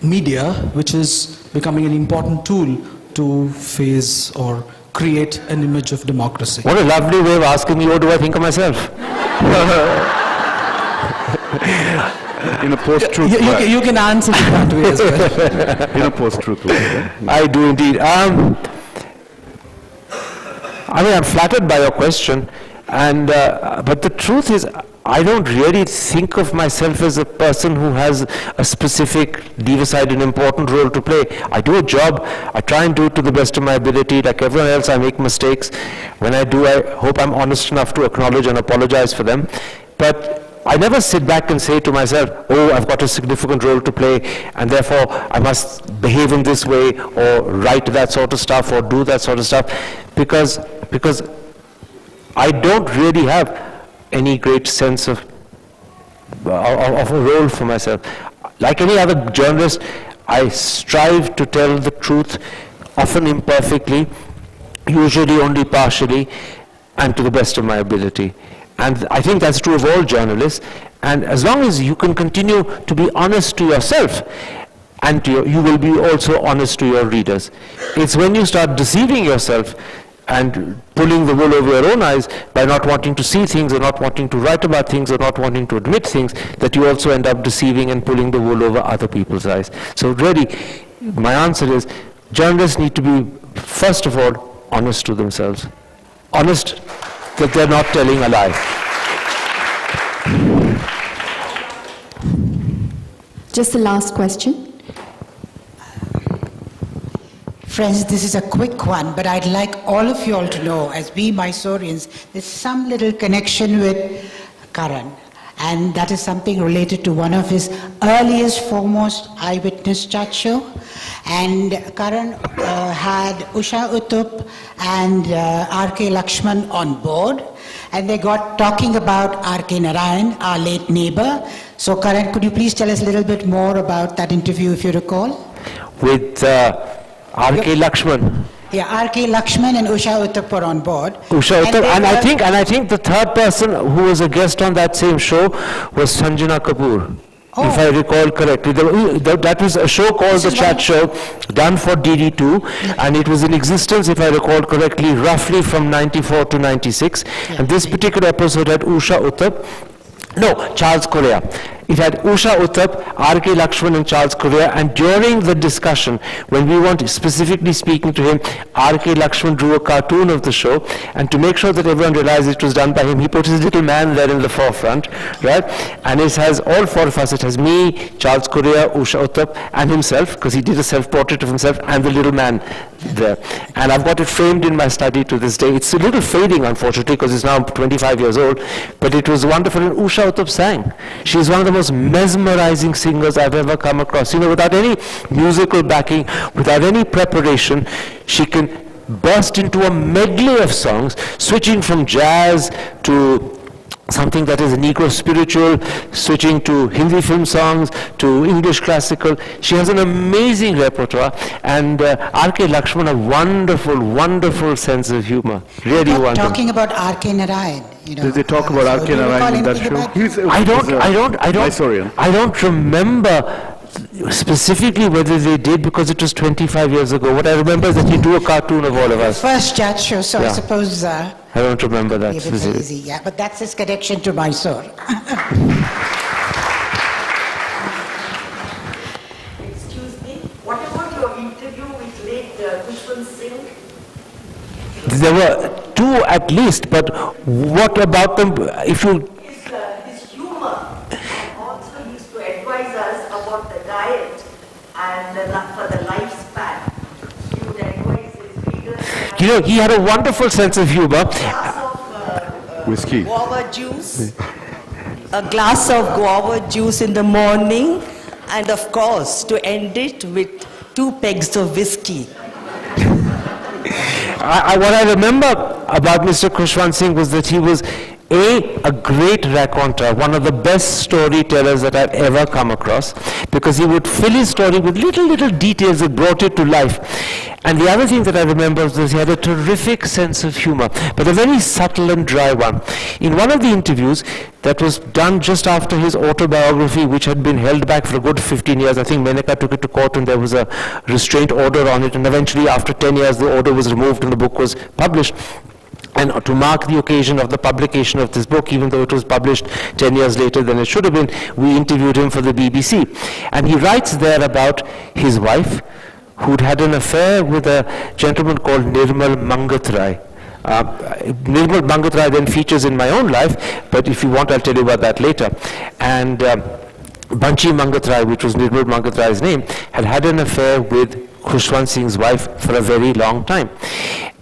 media, which is becoming an important tool to phase or create an image of democracy? What a lovely way of asking me, what do I think of myself? In a post-truth way. You can answer it that way as well. In a post-truth way. I do indeed. I mean, I'm flattered by your question, and but the truth is, I don't really think of myself as a person who has a specific, leave aside an important role to play. I do a job, I try and do it to the best of my ability. Like everyone else, I make mistakes. When I do, I hope I'm honest enough to acknowledge and apologize for them. But I never sit back and say to myself, oh, I've got a significant role to play, and therefore I must behave in this way, or write that sort of stuff, or do that sort of stuff, because I don't really have any great sense of a role for myself. Like any other journalist, I strive to tell the truth, often imperfectly, usually only partially, and to the best of my ability. And I think that's true of all journalists. And as long as you can continue to be honest to yourself, and you will be also honest to your readers. It's when you start deceiving yourself and pulling the wool over your own eyes by not wanting to see things, or not wanting to write about things, or not wanting to admit things, that you also end up deceiving and pulling the wool over other people's eyes. So really, my answer is, journalists need to be, first of all, honest to themselves. Honest that they're not telling a lie. Just the last question. Friends, this is a quick one, but I'd like all of you all to know, as we Mysoreans, there's some little connection with Karan. And that is something related to one of his earliest, foremost eyewitness chat show. And Karan had Usha Uttup and R.K. Lakshman on board. And they got talking about R.K. Narayan, our late neighbor. So Karan, could you please tell us a little bit more about that interview, if you recall? With R.K. Lakshman. Yeah, R.K. Lakshman and Usha Uttup were on board. Usha Uttup, and I think the third person who was a guest on that same show was Sanjana Kapoor. Oh. If I recall correctly. That was a show called The Chat Show, done for DD2, and it was in existence, if I recall correctly, roughly from 94 to 96. Yeah. And this particular episode had Usha Uttup, Charles Correa. It had Usha Uttup, R.K. Lakshman and Charles Correa, and during the discussion, when we weren't specifically speaking to him, R.K. Lakshman drew a cartoon of the show, and to make sure that everyone realized it was done by him, he put his little man there in the forefront, right? And it has all four of us. It has me, Charles Correa, Usha Uttup, and himself, because he did a self-portrait of himself, and the little man there. And I've got it framed in my study to this day. It's a little fading, unfortunately, because it's now 25 years old, but it was wonderful, and Usha Uttup sang. She's one of the most mesmerizing singers I've ever come across. Without any musical backing, without any preparation, she can burst into a medley of songs, switching from jazz to something that is Negro spiritual, switching to Hindi film songs, to English classical. She has an amazing repertoire, and R.K. Lakshman, a wonderful, wonderful sense of humor. Really wonderful. Talking about R.K. Narayan. Did they talk about R.K. Narayan in that show? I don't remember specifically whether they did, because it was 25 years ago. What I remember is that he drew a cartoon of all of us. First chat show, so yeah. I suppose... I don't remember that. Easy, yeah, but that's his connection to Mysore. Excuse me, what about your interview with late Kushwant Singh? There were two at least, but what about them? If you... His humor, and also he used to advise us about the diet and for the lifespan. He would advise his readers. He had a wonderful sense of humor. Whiskey. Guava juice, a glass of guava juice in the morning, and of course to end it with 2 pegs of whiskey. What I remember about Mr. Kushwant Singh was that he was a great raconteur, one of the best storytellers that I've ever come across, because he would fill his story with little details that brought it to life. And the other thing that I remember was he had a terrific sense of humor, but a very subtle and dry one. In one of the interviews that was done just after his autobiography, which had been held back for a good 15 years, I think Menaka took it to court and there was a restraint order on it, and eventually after 10 years the order was removed and the book was published. And to mark the occasion of the publication of this book, even though it was published 10 years later than it should have been, we interviewed him for the BBC. And he writes there about his wife, who'd had an affair with a gentleman called Nirmal Mangatrai. Nirmal Mangatrai then features in my own life, but if you want, I'll tell you about that later. And Banchi Mangatrai, which was Nirmal Mangatrai's name, had an affair with Kushwant Singh's wife for a very long time.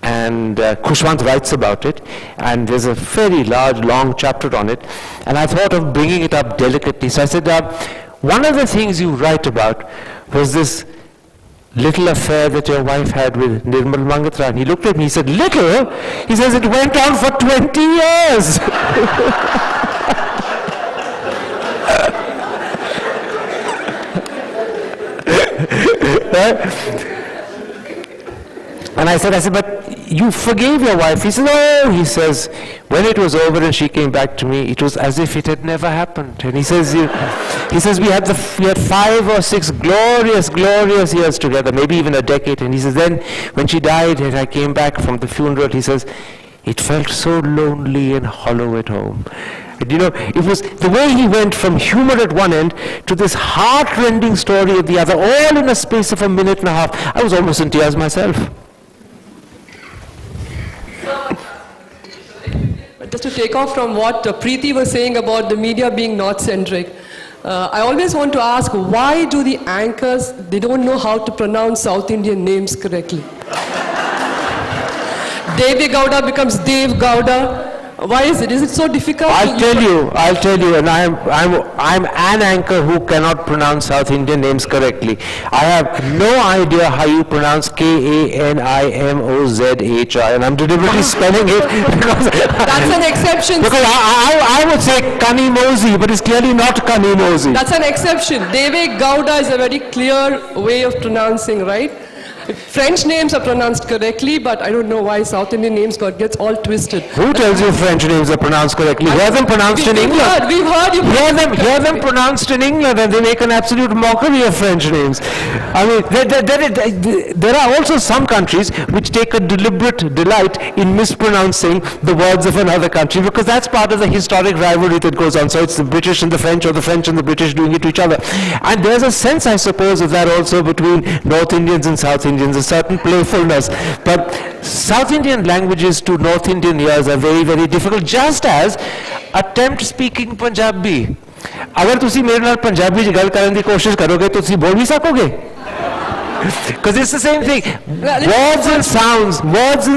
and Khushwant writes about it, and there's a very large, long chapter on it, and I thought of bringing it up delicately. So I said, one of the things you write about was this little affair that your wife had with Nirmal Mangatra. And he looked at me, he said, little? He says, it went on for 20 years. And I said, but you forgave your wife. He says, oh, he says, when it was over and she came back to me, it was as if it had never happened. And he says, we had 5 or 6 glorious, glorious years together, maybe even a decade. And he says, then when she died and I came back from the funeral, he says, it felt so lonely and hollow at home. And, it was the way he went from humor at one end to this heart-rending story at the other, all in a space of a minute and a half. I was almost in tears myself. Just to take off from what Preeti was saying about the media being North-centric, I always want to ask, why do the anchors, they don't know how to pronounce South Indian names correctly? Devi Gowda becomes Dev Gowda. Why is it? Is it so difficult? I'll tell you, and I'm an anchor who cannot pronounce South Indian names correctly. I have no idea how you pronounce Kanimozhi, and I'm deliberately spelling it because that's an exception. Because I would say Kanimozhi, but it's clearly not Kanimozhi. That's an exception. Devi Gowda is a very clear way of pronouncing, right? French names are pronounced correctly, but I don't know why South Indian names gets all twisted. Who tells you French names are pronounced correctly? Hear them pronounced in England. We've heard you. Hear them pronounced in England, and they make an absolute mockery of French names. I mean, there are also some countries which take a deliberate delight in mispronouncing the words of another country, because that's part of the historic rivalry that goes on. So it's the British and the French, or the French and the British doing it to each other. And there's a sense, I suppose, of that also between North Indians and South Indians, a certain playfulness. But South Indian languages to North Indian ears are very, very difficult, just as attempt speaking Punjabi. अगर तुसी मेरे नाल पंजाबी च गल करने की कोशिश करोगे तो तुसी बोल भी सकोगे? Because it's the same thing. Words and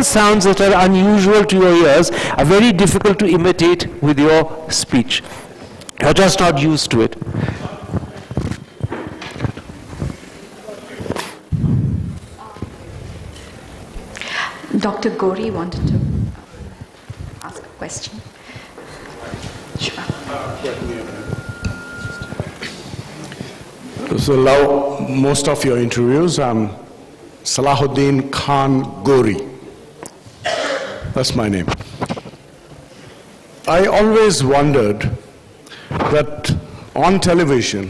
sounds that are unusual to your ears are very difficult to imitate with your speech. You're just not used to it. Dr. Gori wanted to ask a question. Sure. So now, most of your interviews, I'm Salahuddin Khan Gori. That's my name. I always wondered that on television,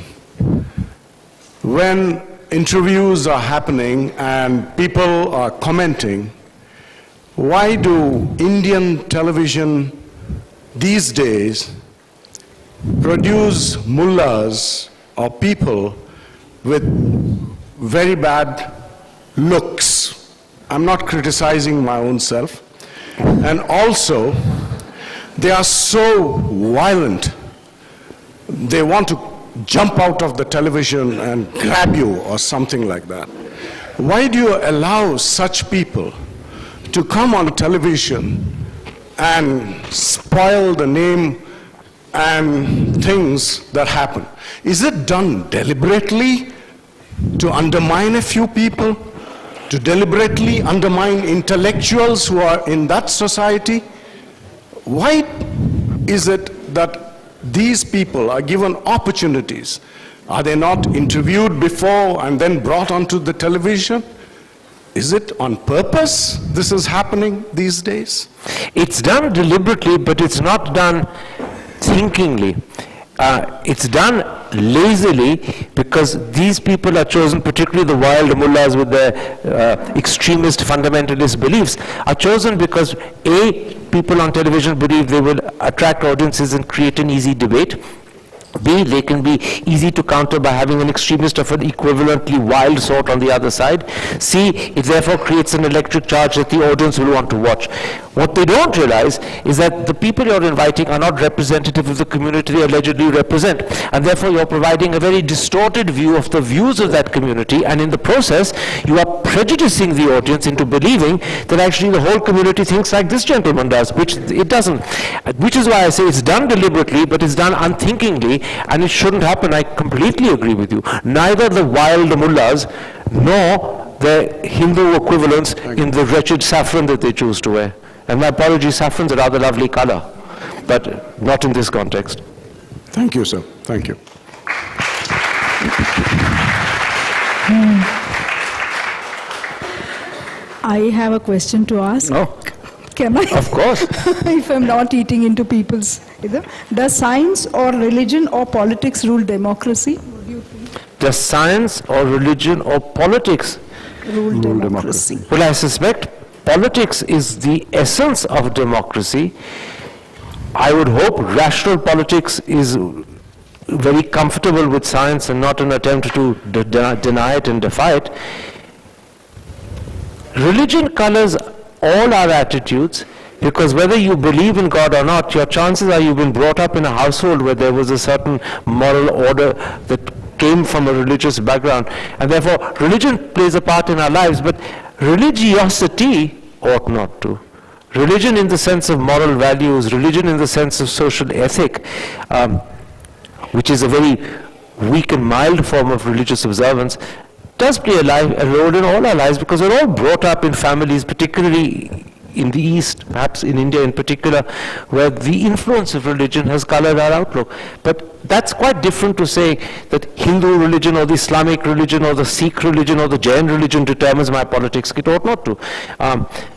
when interviews are happening and people are commenting, why do Indian television these days produce mullahs or people with very bad looks? I'm not criticizing my own self. And also, they are so violent. They want to jump out of the television and grab you or something like that. Why do you allow such people to come on television and spoil the name and things that happen? Is it done deliberately to undermine a few people, to deliberately undermine intellectuals who are in that society? Why is it that these people are given opportunities? Are they not interviewed before and then brought onto the television? Is it on purpose this is happening these days? It's done deliberately, but it's not done thinkingly. It's done lazily because these people are chosen, particularly the wild mullahs with their extremist fundamentalist beliefs, are chosen because A, people on television believe they will attract audiences and create an easy debate. B, they can be easy to counter by having an extremist of an equivalently wild sort on the other side. C, it therefore creates an electric charge that the audience will want to watch. What they don't realize is that the people you're inviting are not representative of the community they allegedly represent, and therefore you're providing a very distorted view of the views of that community, and in the process you are prejudicing the audience into believing that actually the whole community thinks like this gentleman does, which it doesn't. Which is why I say it's done deliberately, but it's done unthinkingly, and it shouldn't happen. I completely agree with you. Neither the wild mullahs nor the Hindu equivalents in the wretched saffron that they choose to wear. And my apologies, saffron's a rather lovely color, but not in this context. Thank you, sir. Thank you. I have a question to ask. No. Can I? Of course. If I'm not eating into people's... Does science or religion or politics rule democracy? Does science or religion or politics rule democracy? Well, I suspect politics is the essence of democracy. I would hope rational politics is very comfortable with science and not an attempt to deny it and defy it. Religion colors all our attitudes, because whether you believe in God or not, your chances are you've been brought up in a household where there was a certain moral order that came from a religious background, and therefore religion plays a part in our lives, but religiosity ought not to. Religion in the sense of moral values, religion in the sense of social ethic, which is a very weak and mild form of religious observance, does play a role in all our lives, because we're all brought up in families, particularly in the East, perhaps in India in particular, where the influence of religion has colored our outlook. But that's quite different to say that Hindu religion or the Islamic religion or the Sikh religion or the Jain religion determines my politics. It ought not to.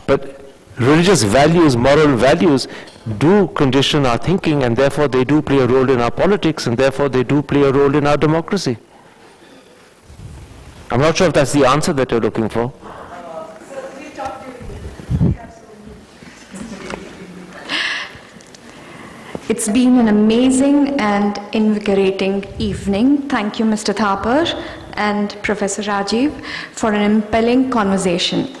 But religious values, moral values, do condition our thinking, and therefore they do play a role in our politics, and therefore they do play a role in our democracy. I'm not sure if that's the answer that you're looking for. It's been an amazing and invigorating evening. Thank you, Mr. Thapar and Professor Rajiv, for an impelling conversation.